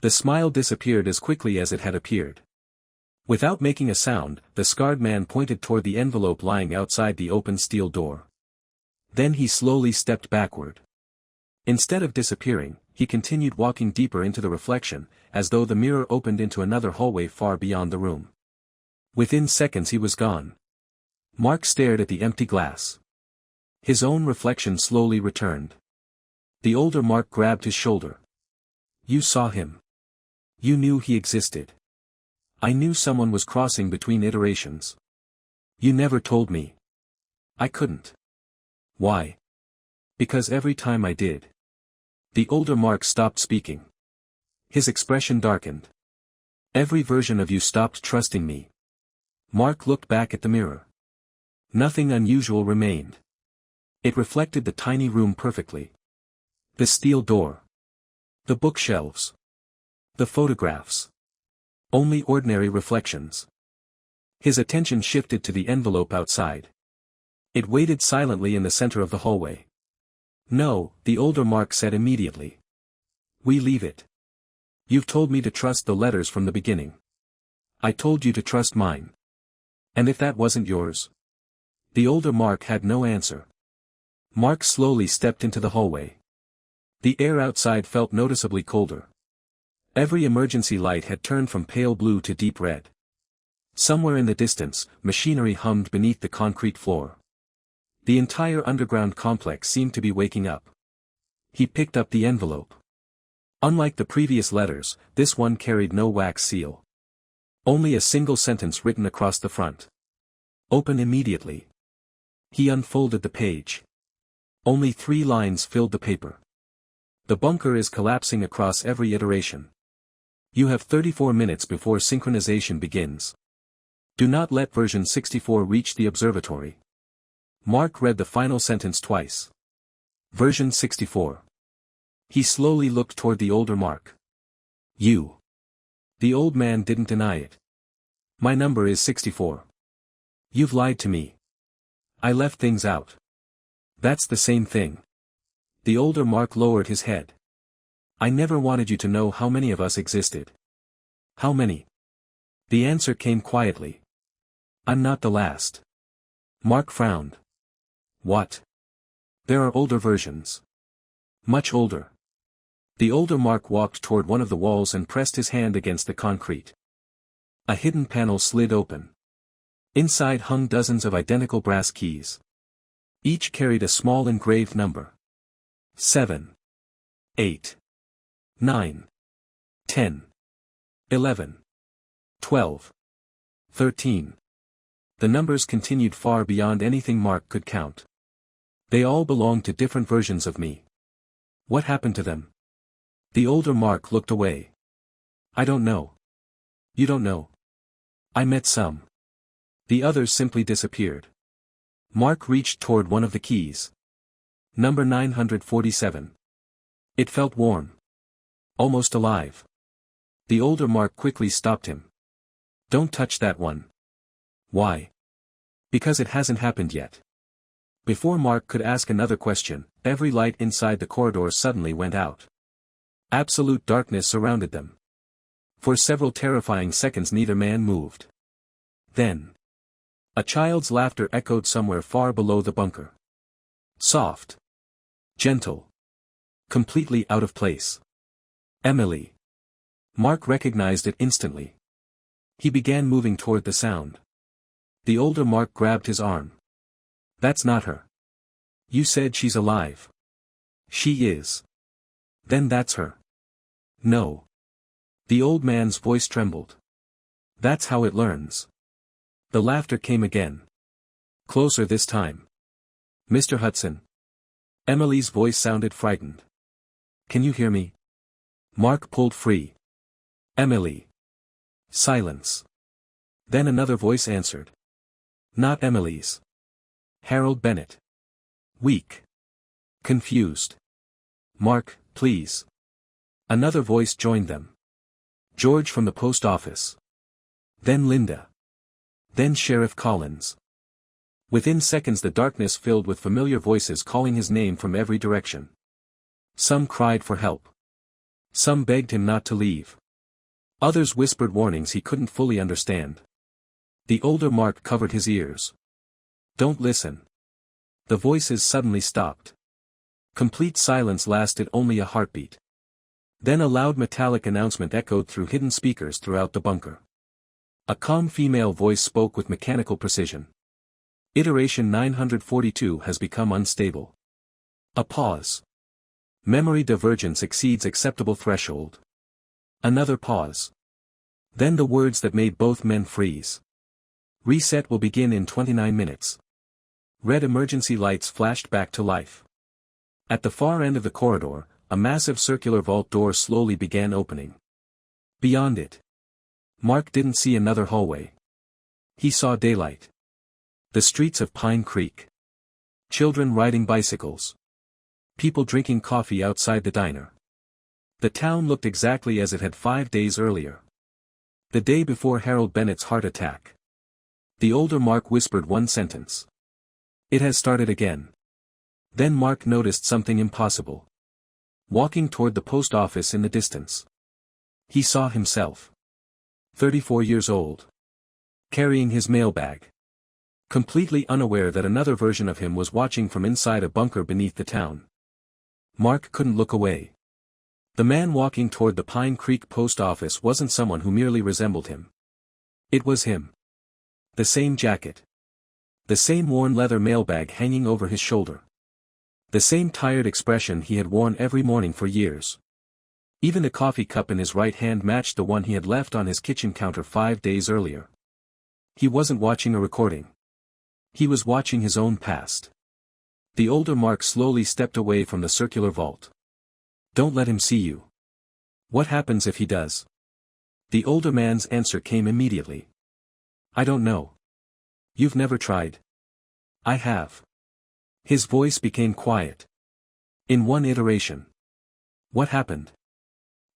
The smile disappeared as quickly as it had appeared. Without making a sound, the scarred man pointed toward the envelope lying outside the open steel door. Then he slowly stepped backward. Instead of disappearing, he continued walking deeper into the reflection, as though the mirror opened into another hallway far beyond the room. Within seconds he was gone. Mark stared at the empty glass. His own reflection slowly returned. The older Mark grabbed his shoulder. You saw him. You knew he existed. I knew someone was crossing between iterations. You never told me. I couldn't. Why? Because every time I did. The older Mark stopped speaking. His expression darkened. Every version of you stopped trusting me. Mark looked back at the mirror. Nothing unusual remained. It reflected the tiny room perfectly. The steel door. The bookshelves. The photographs. Only ordinary reflections. His attention shifted to the envelope outside. It waited silently in the center of the hallway. No, the older Mark said immediately. We leave it. You've told me to trust the letters from the beginning. I told you to trust mine. And if that wasn't yours? The older Mark had no answer. Mark slowly stepped into the hallway. The air outside felt noticeably colder. Every emergency light had turned from pale blue to deep red. Somewhere in the distance, machinery hummed beneath the concrete floor. The entire underground complex seemed to be waking up. He picked up the envelope. Unlike the previous letters, this one carried no wax seal. Only a single sentence written across the front. Open immediately. He unfolded the page. Only 3 lines filled the paper. The bunker is collapsing across every iteration. You have 34 minutes before synchronization begins. Do not let version 64 reach the observatory. Mark read the final sentence twice. Version 64. He slowly looked toward the older Mark. You. The old man didn't deny it. My number is 64. You've lied to me. I left things out. That's the same thing. The older Mark lowered his head. I never wanted you to know how many of us existed. How many? The answer came quietly. I'm not the last. Mark frowned. What? There are older versions. Much older. The older Mark walked toward one of the walls and pressed his hand against the concrete. A hidden panel slid open. Inside hung dozens of identical brass keys. Each carried a small engraved number. 7. 8. 9. 10. 11. 12. 13. The numbers continued far beyond anything Mark could count. They all belonged to different versions of me. What happened to them? The older Mark looked away. I don't know. You don't know. I met some. The others simply disappeared. Mark reached toward one of the keys. Number 947. It felt warm. Almost alive. The older Mark quickly stopped him. Don't touch that one. Why? Because it hasn't happened yet. Before Mark could ask another question, every light inside the corridor suddenly went out. Absolute darkness surrounded them. For several terrifying seconds neither man moved. Then. A child's laughter echoed somewhere far below the bunker. Soft. Gentle. Completely out of place. Emily. Mark recognized it instantly. He began moving toward the sound. The older Mark grabbed his arm. That's not her. You said she's alive. She is. Then that's her. No. The old man's voice trembled. That's how it learns. The laughter came again. Closer this time. Mr. Hudson. Emily's voice sounded frightened. Can you hear me? Mark pulled free. Emily. Silence. Then another voice answered. Not Emily's. Harold Bennett. Weak. Confused. Mark, please. Another voice joined them. George from the post office. Then Linda. Then Sheriff Collins. Within seconds the darkness filled with familiar voices calling his name from every direction. Some cried for help. Some begged him not to leave. Others whispered warnings he couldn't fully understand. The older Mark covered his ears. Don't listen. The voices suddenly stopped. Complete silence lasted only a heartbeat. Then a loud metallic announcement echoed through hidden speakers throughout the bunker. A calm female voice spoke with mechanical precision. Iteration 942 has become unstable. A pause. Memory divergence exceeds acceptable threshold. Another pause. Then the words that made both men freeze. Reset will begin in 29 minutes. Red emergency lights flashed back to life. At the far end of the corridor, a massive circular vault door slowly began opening. Beyond it, Mark didn't see another hallway. He saw daylight. The streets of Pine Creek. Children riding bicycles. People drinking coffee outside the diner. The town looked exactly as it had 5 days earlier. The day before Harold Bennett's heart attack. The older Mark whispered one sentence. It has started again. Then Mark noticed something impossible. Walking toward the post office in the distance. He saw himself. 34 years old. Carrying his mailbag. completely unaware that another version of him was watching from inside a bunker beneath the town. Mark couldn't look away. The man walking toward the Pine Creek post office wasn't someone who merely resembled him. It was him. The same jacket. The same worn leather mailbag hanging over his shoulder. The same tired expression he had worn every morning for years. Even the coffee cup in his right hand matched the one he had left on his kitchen counter 5 days earlier. He wasn't watching a recording. He was watching his own past. The older Mark slowly stepped away from the circular vault. Don't let him see you. What happens if he does? The older man's answer came immediately. I don't know. You've never tried. I have. His voice became quiet. In one iteration. What happened?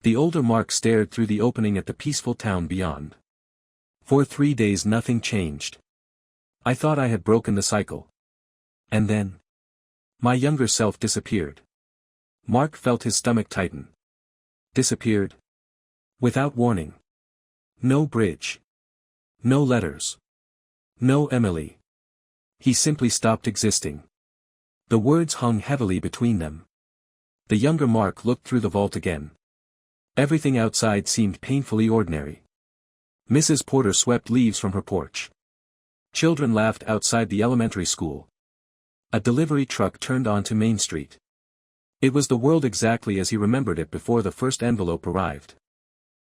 The older Mark stared through the opening at the peaceful town beyond. For 3 days nothing changed. I thought I had broken the cycle. And then? My younger self disappeared. Mark felt his stomach tighten. Disappeared? Without warning. No bridge. No letters. No Emily. He simply stopped existing. The words hung heavily between them. The younger Mark looked through the vault again. Everything outside seemed painfully ordinary. Mrs. Porter swept leaves from her porch. Children laughed outside the elementary school. A delivery truck turned onto Main Street. It was the world exactly as he remembered it before the first envelope arrived.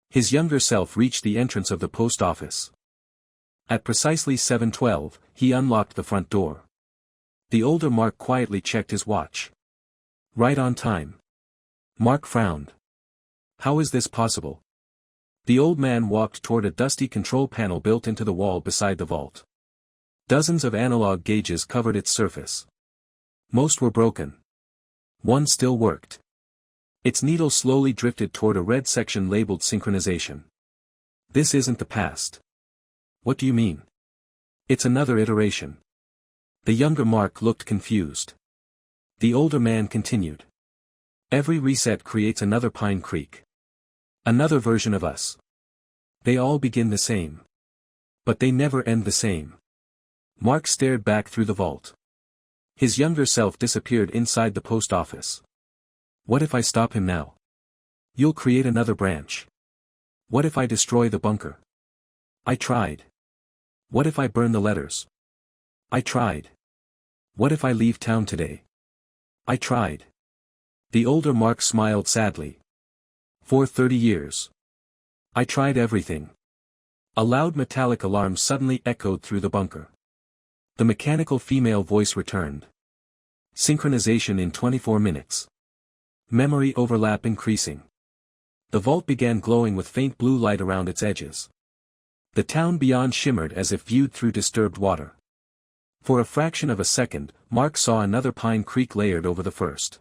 His younger self reached the entrance of the post office. At precisely 7:12, he unlocked the front door. The older Mark quietly checked his watch. Right on time. Mark frowned. How is this possible? The old man walked toward a dusty control panel built into the wall beside the vault. Dozens of analog gauges covered its surface. Most were broken. One still worked. Its needle slowly drifted toward a red section labeled synchronization. This isn't the past. What do you mean? It's another iteration. The younger Mark looked confused. The older man continued. Every reset creates another Pine Creek. Another version of us. They all begin the same. But they never end the same. Mark stared back through the vault. His younger self disappeared inside the post office. What if I stop him now? You'll create another branch. What if I destroy the bunker? I tried. What if I burn the letters? I tried. What if I leave town today? I tried. The older Mark smiled sadly. For 30 years. I tried everything. A loud metallic alarm suddenly echoed through the bunker. The mechanical female voice returned. Synchronization in 24 minutes. Memory overlap increasing. The vault began glowing with faint blue light around its edges. The town beyond shimmered as if viewed through disturbed water. For a fraction of a second, Mark saw another Pine Creek layered over the first.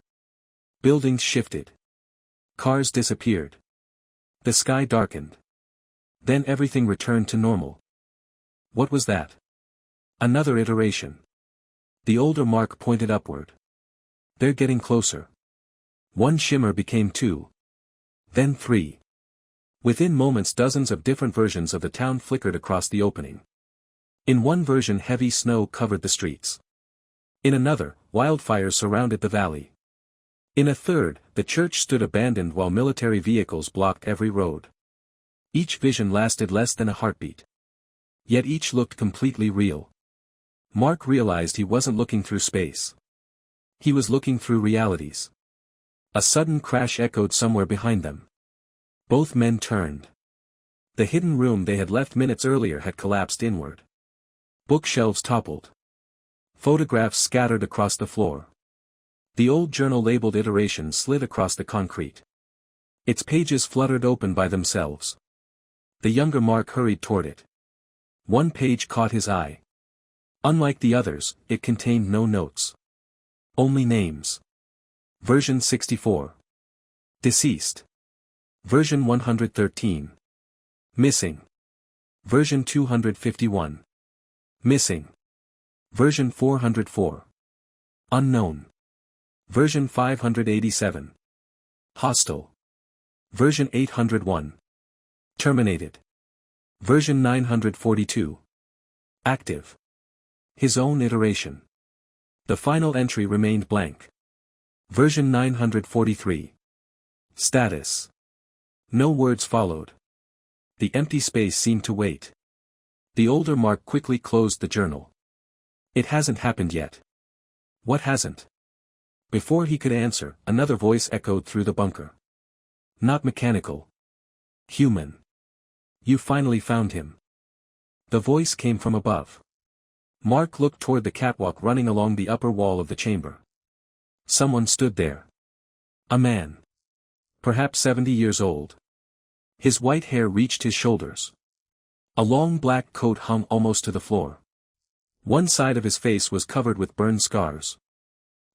Buildings shifted. Cars disappeared. The sky darkened. Then everything returned to normal. What was that? Another iteration. The older Mark pointed upward. They're getting closer. One shimmer became 2. Then 3. Within moments dozens of different versions of the town flickered across the opening. In one version heavy snow covered the streets. In another, wildfires surrounded the valley. In a third, the church stood abandoned while military vehicles blocked every road. Each vision lasted less than a heartbeat. Yet each looked completely real. Mark realized he wasn't looking through space. He was looking through realities. A sudden crash echoed somewhere behind them. Both men turned. The hidden room they had left minutes earlier had collapsed inward. Bookshelves toppled. Photographs scattered across the floor. The old journal labeled Iteration slid across the concrete. Its pages fluttered open by themselves. The younger Mark hurried toward it. One page caught his eye. Unlike the others, it contained no notes. Only names. Version 64. Deceased. Version 113. Missing. Version 251. Missing. Version 404. Unknown. Version 587. Hostile. Version 801. Terminated. Version 942. Active. His own iteration. The final entry remained blank. Version 943. Status. No words followed. The empty space seemed to wait. The older Mark quickly closed the journal. It hasn't happened yet. What hasn't? Before he could answer, another voice echoed through the bunker. Not mechanical. Human. You finally found him. The voice came from above. Mark looked toward the catwalk running along the upper wall of the chamber. Someone stood there. A man. Perhaps 70 years old. His white hair reached his shoulders. A long black coat hung almost to the floor. One side of his face was covered with burned scars.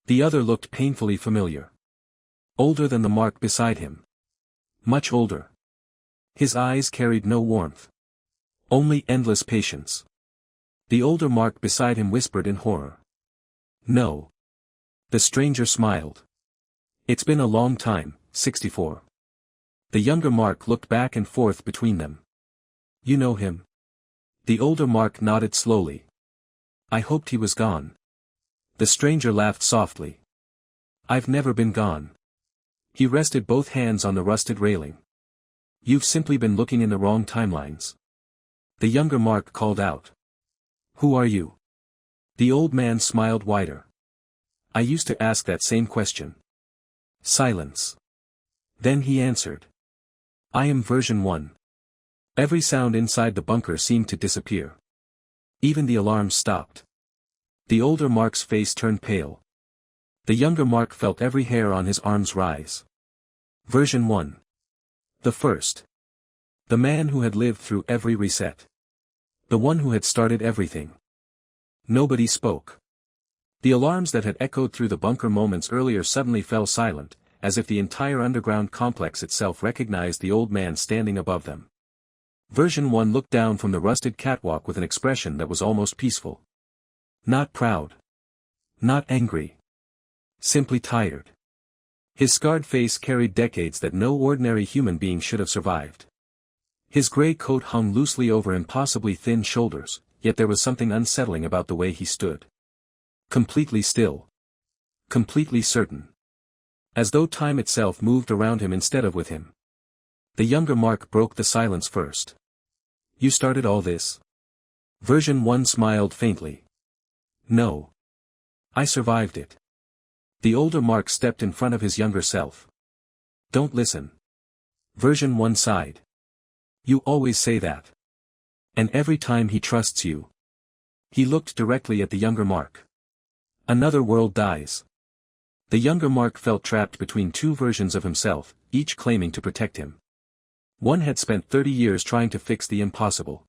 The other looked painfully familiar. Older than the Mark beside him. Much older. His eyes carried no warmth. Only endless patience. The older Mark beside him whispered in horror. No. The stranger smiled. It's been a long time, 64. The younger Mark looked back and forth between them. You know him? The older Mark nodded slowly. I hoped he was gone. The stranger laughed softly. I've never been gone. He rested both hands on the rusted railing. You've simply been looking in the wrong timelines. The younger Mark called out. Who are you? The old man smiled wider. I used to ask that same question. Silence. Then he answered. I am version 1. Every sound inside the bunker seemed to disappear. Even the alarms stopped. The older Mark's face turned pale. The younger Mark felt every hair on his arms rise. Version 1. The first. The man who had lived through every reset. The one who had started everything. Nobody spoke. The alarms that had echoed through the bunker moments earlier suddenly fell silent, as if the entire underground complex itself recognized the old man standing above them. Version 1 looked down from the rusted catwalk with an expression that was almost peaceful. Not proud. Not angry. Simply tired. His scarred face carried decades that no ordinary human being should have survived. His gray coat hung loosely over impossibly thin shoulders, yet there was something unsettling about the way he stood. Completely still. Completely certain. As though time itself moved around him instead of with him. The younger Mark broke the silence first. You started all this? Version 1 smiled faintly. No. I survived it. The older Mark stepped in front of his younger self. Don't listen. Version 1 sighed. You always say that. And every time he trusts you. He looked directly at the younger Mark. Another world dies. The younger Mark felt trapped between two versions of himself, each claiming to protect him. One had spent 30 years trying to fix the impossible.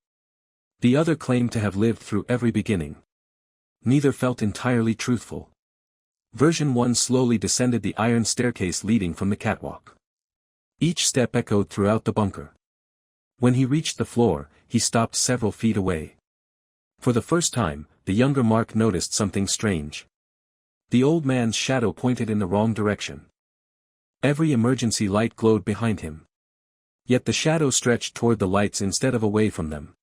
The other claimed to have lived through every beginning. Neither felt entirely truthful. Version 1 slowly descended the iron staircase leading from the catwalk. Each step echoed throughout the bunker. When he reached the floor, he stopped several feet away. For the first time, the younger Mark noticed something strange. The old man's shadow pointed in the wrong direction. Every emergency light glowed behind him. Yet the shadow stretched toward the lights instead of away from them.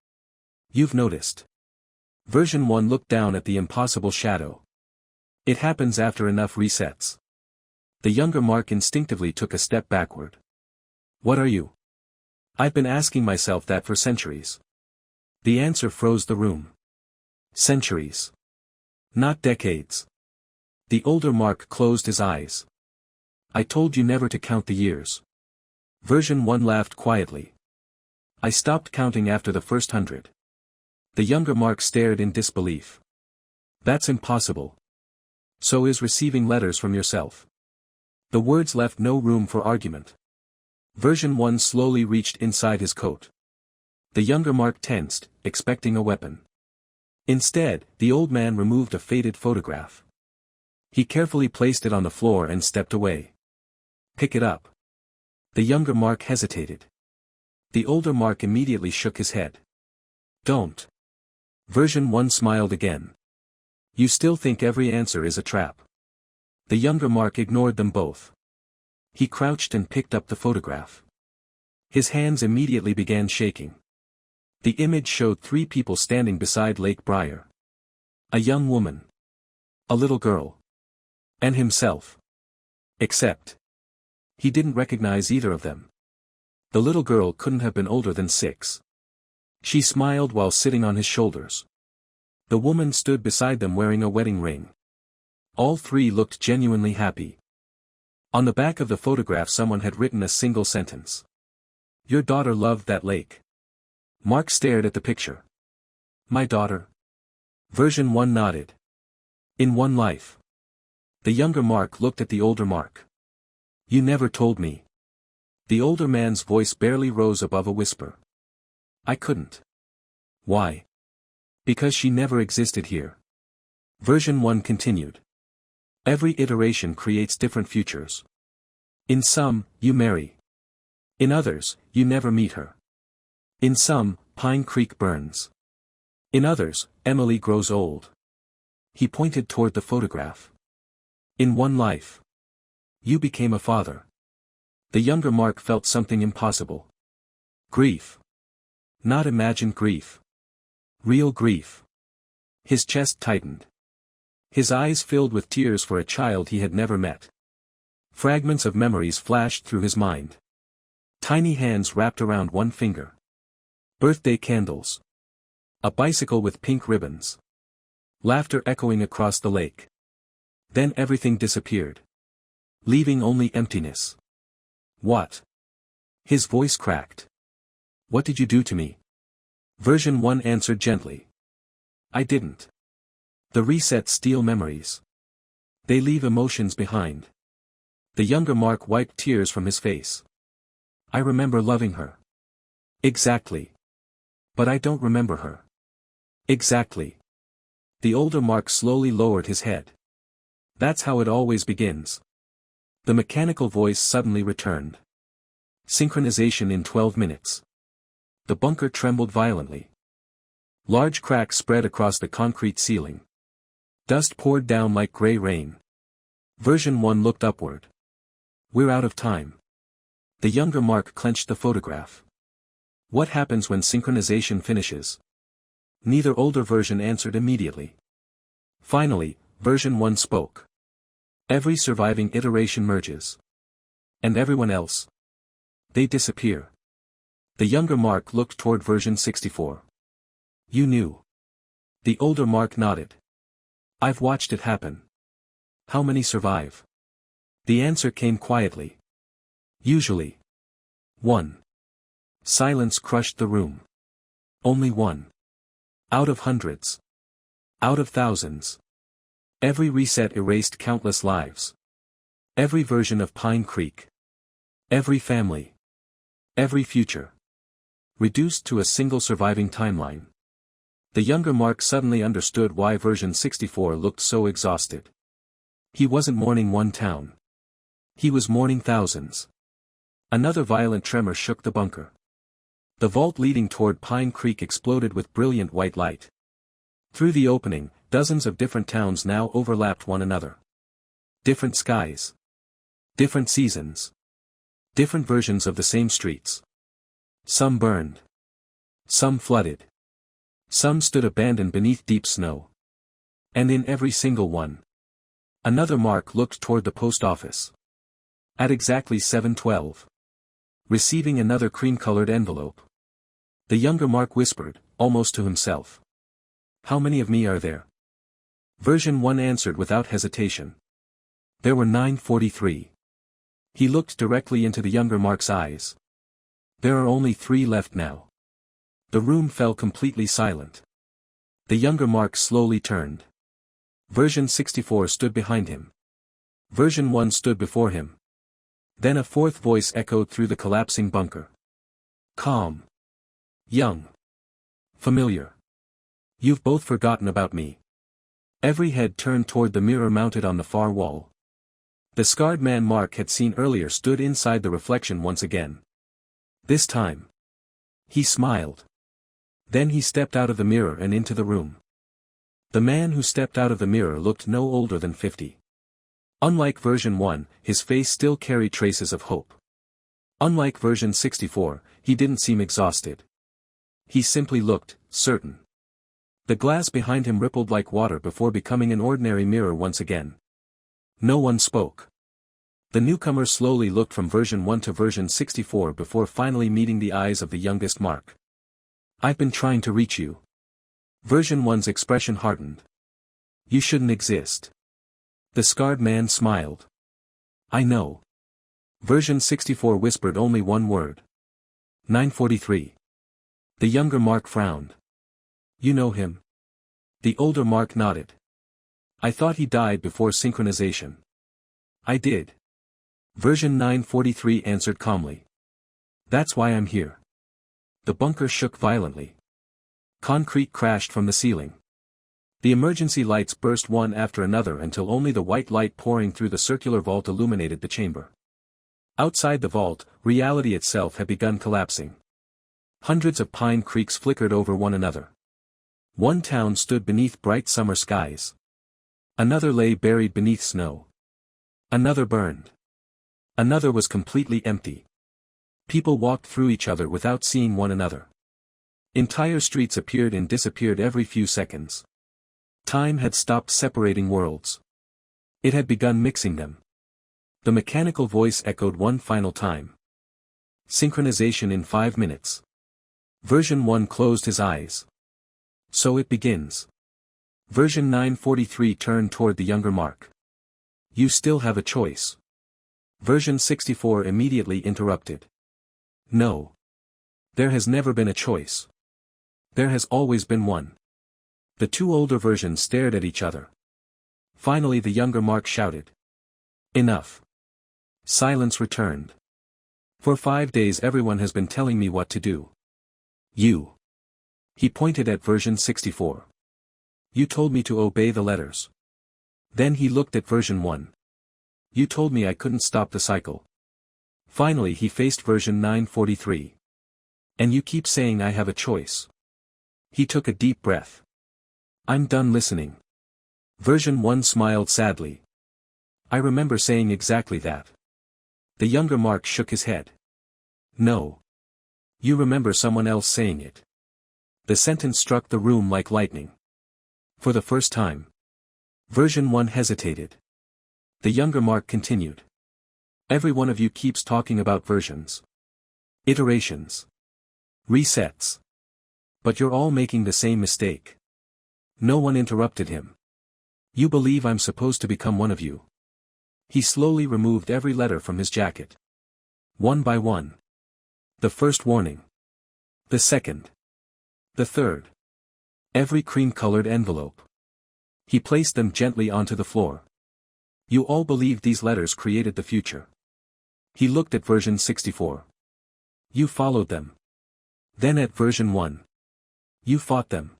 You've noticed. Version 1 looked down at the impossible shadow. It happens after enough resets. The younger Mark instinctively took a step backward. What are you? I've been asking myself that for centuries. The answer froze the room. Centuries. Not decades. The older Mark closed his eyes. I told you never to count the years. Version 1 laughed quietly. I stopped counting after the first 100. The younger Mark stared in disbelief. That's impossible. So is receiving letters from yourself. The words left no room for argument. Version 1 slowly reached inside his coat. The younger Mark tensed, expecting a weapon. Instead, the old man removed a faded photograph. He carefully placed it on the floor and stepped away. Pick it up. The younger Mark hesitated. The older Mark immediately shook his head. Don't. Version 1 smiled again. You still think every answer is a trap. The younger Mark ignored them both. He crouched and picked up the photograph. His hands immediately began shaking. The image showed 3 people standing beside Lake Briar. A young woman. A little girl. And himself. Except. He didn't recognize either of them. The little girl couldn't have been older than 6. She smiled while sitting on his shoulders. The woman stood beside them wearing a wedding ring. All three looked genuinely happy. On the back of the photograph someone had written a single sentence. Your daughter loved that lake. Mark stared at the picture. My daughter? Version 1 nodded. In one life. The younger Mark looked at the older Mark. You never told me. The older man's voice barely rose above a whisper. I couldn't. Why? Because she never existed here. Version 1 continued. Every iteration creates different futures. In some, you marry. In others, you never meet her. In some, Pine Creek burns. In others, Emily grows old. He pointed toward the photograph. In one life. You became a father. The younger Mark felt something impossible. Grief. Not imagined grief. Real grief. His chest tightened. His eyes filled with tears for a child he had never met. Fragments of memories flashed through his mind. Tiny hands wrapped around one finger. Birthday candles. A bicycle with pink ribbons. Laughter echoing across the lake. Then everything disappeared. Leaving only emptiness. What? His voice cracked. What did you do to me? Version 1 answered gently. I didn't. The resets steal memories. They leave emotions behind. The younger Mark wiped tears from his face. I remember loving her. Exactly. But I don't remember her. Exactly. The older Mark slowly lowered his head. That's how it always begins. The mechanical voice suddenly returned. Synchronization in 12 minutes. The bunker trembled violently. Large cracks spread across the concrete ceiling. Dust poured down like gray rain. Version 1 looked upward. We're out of time. The younger Mark clenched the photograph. What happens when synchronization finishes? Neither older version answered immediately. Finally, version 1 spoke. Every surviving iteration merges. And everyone else? They disappear. The younger Mark looked toward version 64. You knew. The older Mark nodded. I've watched it happen. How many survive? The answer came quietly. Usually. 1. Silence crushed the room. Only 1. Out of hundreds. Out of thousands. Every reset erased countless lives. Every version of Pine Creek. Every family. Every future. Reduced to a single surviving timeline. The younger Mark suddenly understood why version 64 looked so exhausted. He wasn't mourning one town. He was mourning thousands. Another violent tremor shook the bunker. The vault leading toward Pine Creek exploded with brilliant white light. Through the opening, dozens of different towns now overlapped one another. Different skies. Different seasons. Different versions of the same streets. Some burned. Some flooded. Some stood abandoned beneath deep snow. And in every single one. Another Mark looked toward the post office. At exactly 7:12. Receiving another cream-colored envelope. The younger Mark whispered, almost to himself. How many of me are there? Version 1 answered without hesitation. There were 943. He looked directly into the younger Mark's eyes. There are only 3 left now. The room fell completely silent. The younger Mark slowly turned. Version 64 stood behind him. Version 1 stood before him. Then a fourth voice echoed through the collapsing bunker. Calm. Young. Familiar. You've both forgotten about me. Every head turned toward the mirror mounted on the far wall. The scarred man Mark had seen earlier stood inside the reflection once again. This time. He smiled. Then he stepped out of the mirror and into the room. The man who stepped out of the mirror looked no older than 50. Unlike version 1, his face still carried traces of hope. Unlike version 64, he didn't seem exhausted. He simply looked certain. The glass behind him rippled like water before becoming an ordinary mirror once again. No one spoke. The newcomer slowly looked from version 1 to version 64 before finally meeting the eyes of the youngest Mark. "I've been trying to reach you." Version 1's expression hardened. "You shouldn't exist." The scarred man smiled. "I know." Version 64 whispered only one word. 943. The younger Mark frowned. "You know him?" The older Mark nodded. "I thought he died before synchronization." "I did." Version 943 answered calmly. "That's why I'm here." The bunker shook violently. Concrete crashed from the ceiling. The emergency lights burst one after another until only the white light pouring through the circular vault illuminated the chamber. Outside the vault, reality itself had begun collapsing. Hundreds of pine creeks flickered over one another. One town stood beneath bright summer skies. Another lay buried beneath snow. Another burned. Another was completely empty. People walked through each other without seeing one another. Entire streets appeared and disappeared every few seconds. Time had stopped separating worlds. It had begun mixing them. The mechanical voice echoed one final time. "Synchronization in 5 minutes." Version 1 closed his eyes. "So it begins." Version 943 turned toward the younger Mark. "You still have a choice." Version 64 immediately interrupted. "No. There has never been a choice. There has always been one." The two older versions stared at each other. Finally the younger Mark shouted. "Enough." Silence returned. "For 5 days everyone has been telling me what to do. You." He pointed at version 64. "You told me to obey the letters." Then he looked at version 1. "You told me I couldn't stop the cycle." Finally he faced version 943. "And you keep saying I have a choice." He took a deep breath. "I'm done listening." Version 1 smiled sadly. "I remember saying exactly that." The younger Mark shook his head. "No. You remember someone else saying it." The sentence struck the room like lightning. "For the first time." Version 1 hesitated. The younger Mark continued. "Every one of you keeps talking about versions. Iterations. Resets. But you're all making the same mistake." No one interrupted him. "You believe I'm supposed to become one of you." He slowly removed every letter from his jacket. One by one. The first warning. The second. The third. Every cream-colored envelope. He placed them gently onto the floor. "You all believed these letters created the future." He looked at version 64. "You followed them." Then at version 1. "You fought them."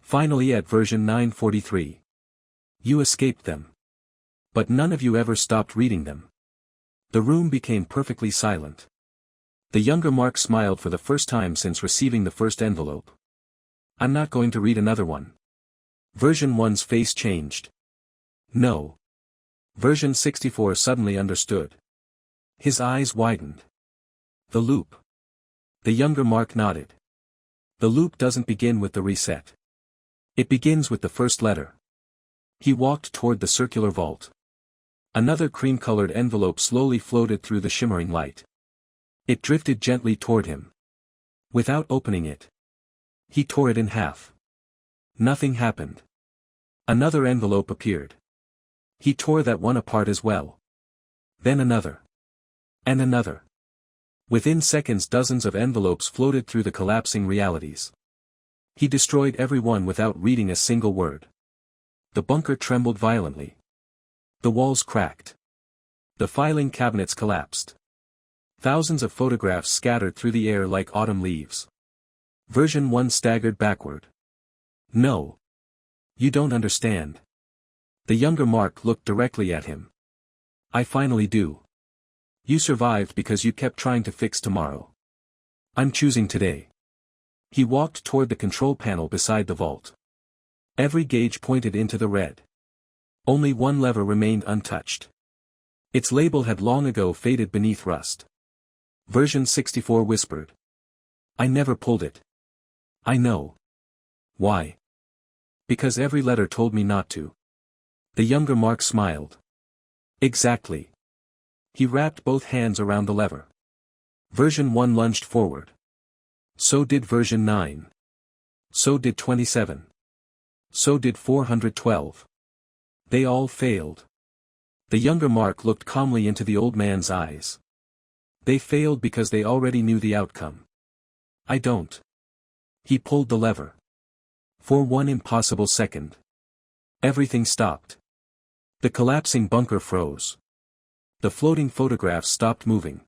Finally at version 943. "You escaped them." But none of you ever stopped reading them. The room became perfectly silent. The younger Mark smiled for the first time since receiving the first envelope. "I'm not going to read another one." Version 1's face changed. "No." Version 64 suddenly understood. His eyes widened. "The loop." The younger Mark nodded. "The loop doesn't begin with the reset. It begins with the first letter." He walked toward the circular vault. Another cream-colored envelope slowly floated through the shimmering light. It drifted gently toward him. Without opening it, he tore it in half. Nothing happened. Another envelope appeared. He tore that one apart as well. Then another. And another. Within seconds dozens of envelopes floated through the collapsing realities. He destroyed every one without reading a single word. The bunker trembled violently. The walls cracked. The filing cabinets collapsed. Thousands of photographs scattered through the air like autumn leaves. Version 1 staggered backward. "No. You don't understand." The younger Mark looked directly at him. "I finally do. You survived because you kept trying to fix tomorrow. I'm choosing today." He walked toward the control panel beside the vault. Every gauge pointed into the red. Only one lever remained untouched. Its label had long ago faded beneath rust. Version 64 whispered. "I never pulled it." "I know." "Why?" Because every letter told me not to. The younger Mark smiled. Exactly. He wrapped both hands around the lever. Version 1 lunged forward. So did version 9. So did 27. So did 412. They all failed. The younger Mark looked calmly into the old man's eyes. They failed because they already knew the outcome. I don't. He pulled the lever. For one impossible second. Everything stopped. The collapsing bunker froze. The floating photographs stopped moving.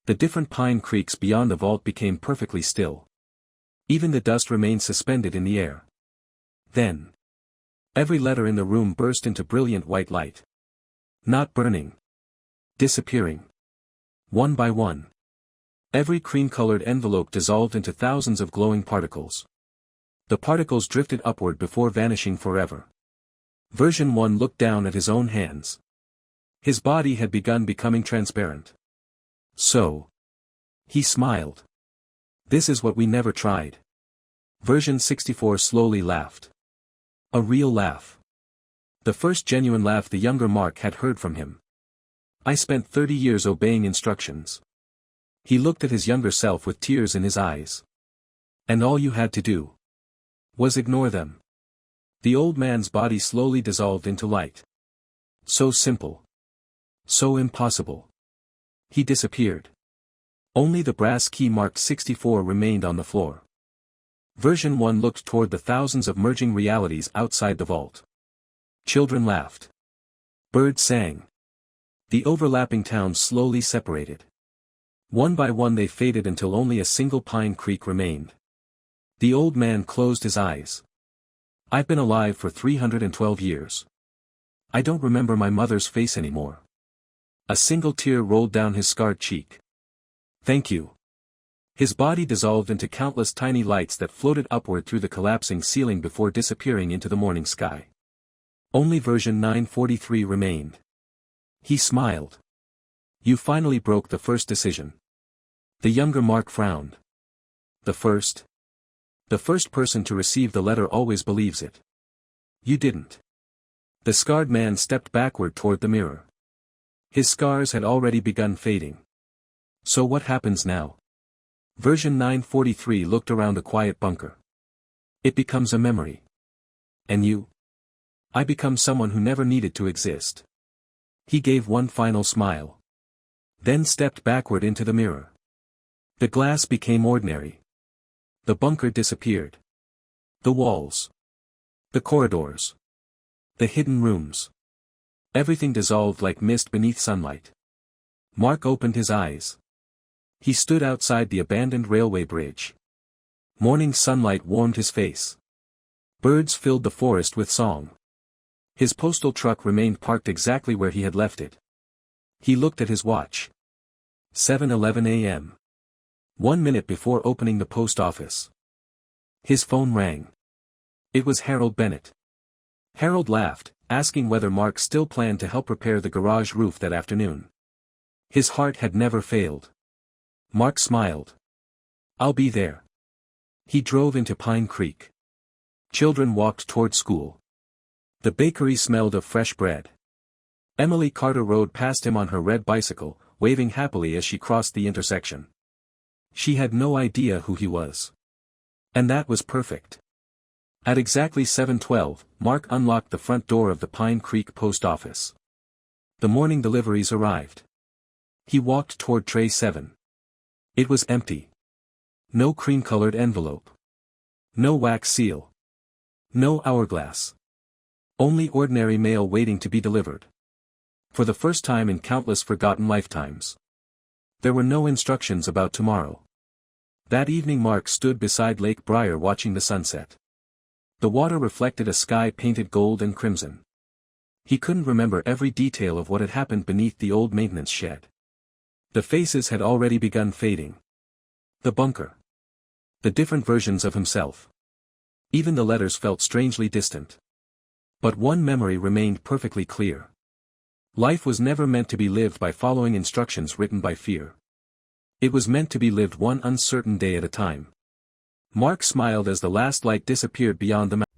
The different pine creeks beyond the vault became perfectly still. Even the dust remained suspended in the air. Then, every letter in the room burst into brilliant white light. Not burning. Disappearing. One by one. Every cream-colored envelope dissolved into thousands of glowing particles. The particles drifted upward before vanishing forever. Version 1 looked down at his own hands. His body had begun becoming transparent. So. He smiled. This is what we never tried. Version 64 slowly laughed. A real laugh. The first genuine laugh the younger Mark had heard from him. I spent 30 years obeying instructions. He looked at his younger self with tears in his eyes. And all you had to do was ignore them. The old man's body slowly dissolved into light. So simple. So impossible. He disappeared. Only the brass key marked 64 remained on the floor. Version 1 looked toward the thousands of merging realities outside the vault. Children laughed. Birds sang. The overlapping towns slowly separated. One by one they faded until only a single pine creek remained. The old man closed his eyes. I've been alive for 312 years. I don't remember my mother's face anymore. A single tear rolled down his scarred cheek. Thank you. His body dissolved into countless tiny lights that floated upward through the collapsing ceiling before disappearing into the morning sky. Only version 943 remained. He smiled. You finally broke the first decision. The younger Mark frowned. The first? The first person to receive the letter always believes it. You didn't. The scarred man stepped backward toward the mirror. His scars had already begun fading. So what happens now? Version 943 looked around the quiet bunker. It becomes a memory. And you? I become someone who never needed to exist. He gave one final smile. Then stepped backward into the mirror. The glass became ordinary. The bunker disappeared. The walls. The corridors. The hidden rooms. Everything dissolved like mist beneath sunlight. Mark opened his eyes. He stood outside the abandoned railway bridge. Morning sunlight warmed his face. Birds filled the forest with song. His postal truck remained parked exactly where he had left it. He looked at his watch. 7:11 a.m. 1 minute before opening the post office. His phone rang. It was Harold Bennett. Harold laughed, asking whether Mark still planned to help repair the garage roof that afternoon. His heart had never failed. Mark smiled. I'll be there. He drove into Pine Creek. Children walked toward school. The bakery smelled of fresh bread. Emily Carter rode past him on her red bicycle, waving happily as she crossed the intersection. She had no idea who he was. And that was perfect. At exactly 7:12, Mark unlocked the front door of the Pine Creek post office. The morning deliveries arrived. He walked toward tray 7. It was empty. No cream-colored envelope. No wax seal. No hourglass. Only ordinary mail waiting to be delivered. For the first time in countless forgotten lifetimes. There were no instructions about tomorrow. That evening Mark stood beside Lake Briar watching the sunset. The water reflected a sky painted gold and crimson. He couldn't remember every detail of what had happened beneath the old maintenance shed. The faces had already begun fading. The bunker. The different versions of himself. Even the letters felt strangely distant. But one memory remained perfectly clear. Life was never meant to be lived by following instructions written by fear. It was meant to be lived one uncertain day at a time. Mark smiled as the last light disappeared beyond the mountain.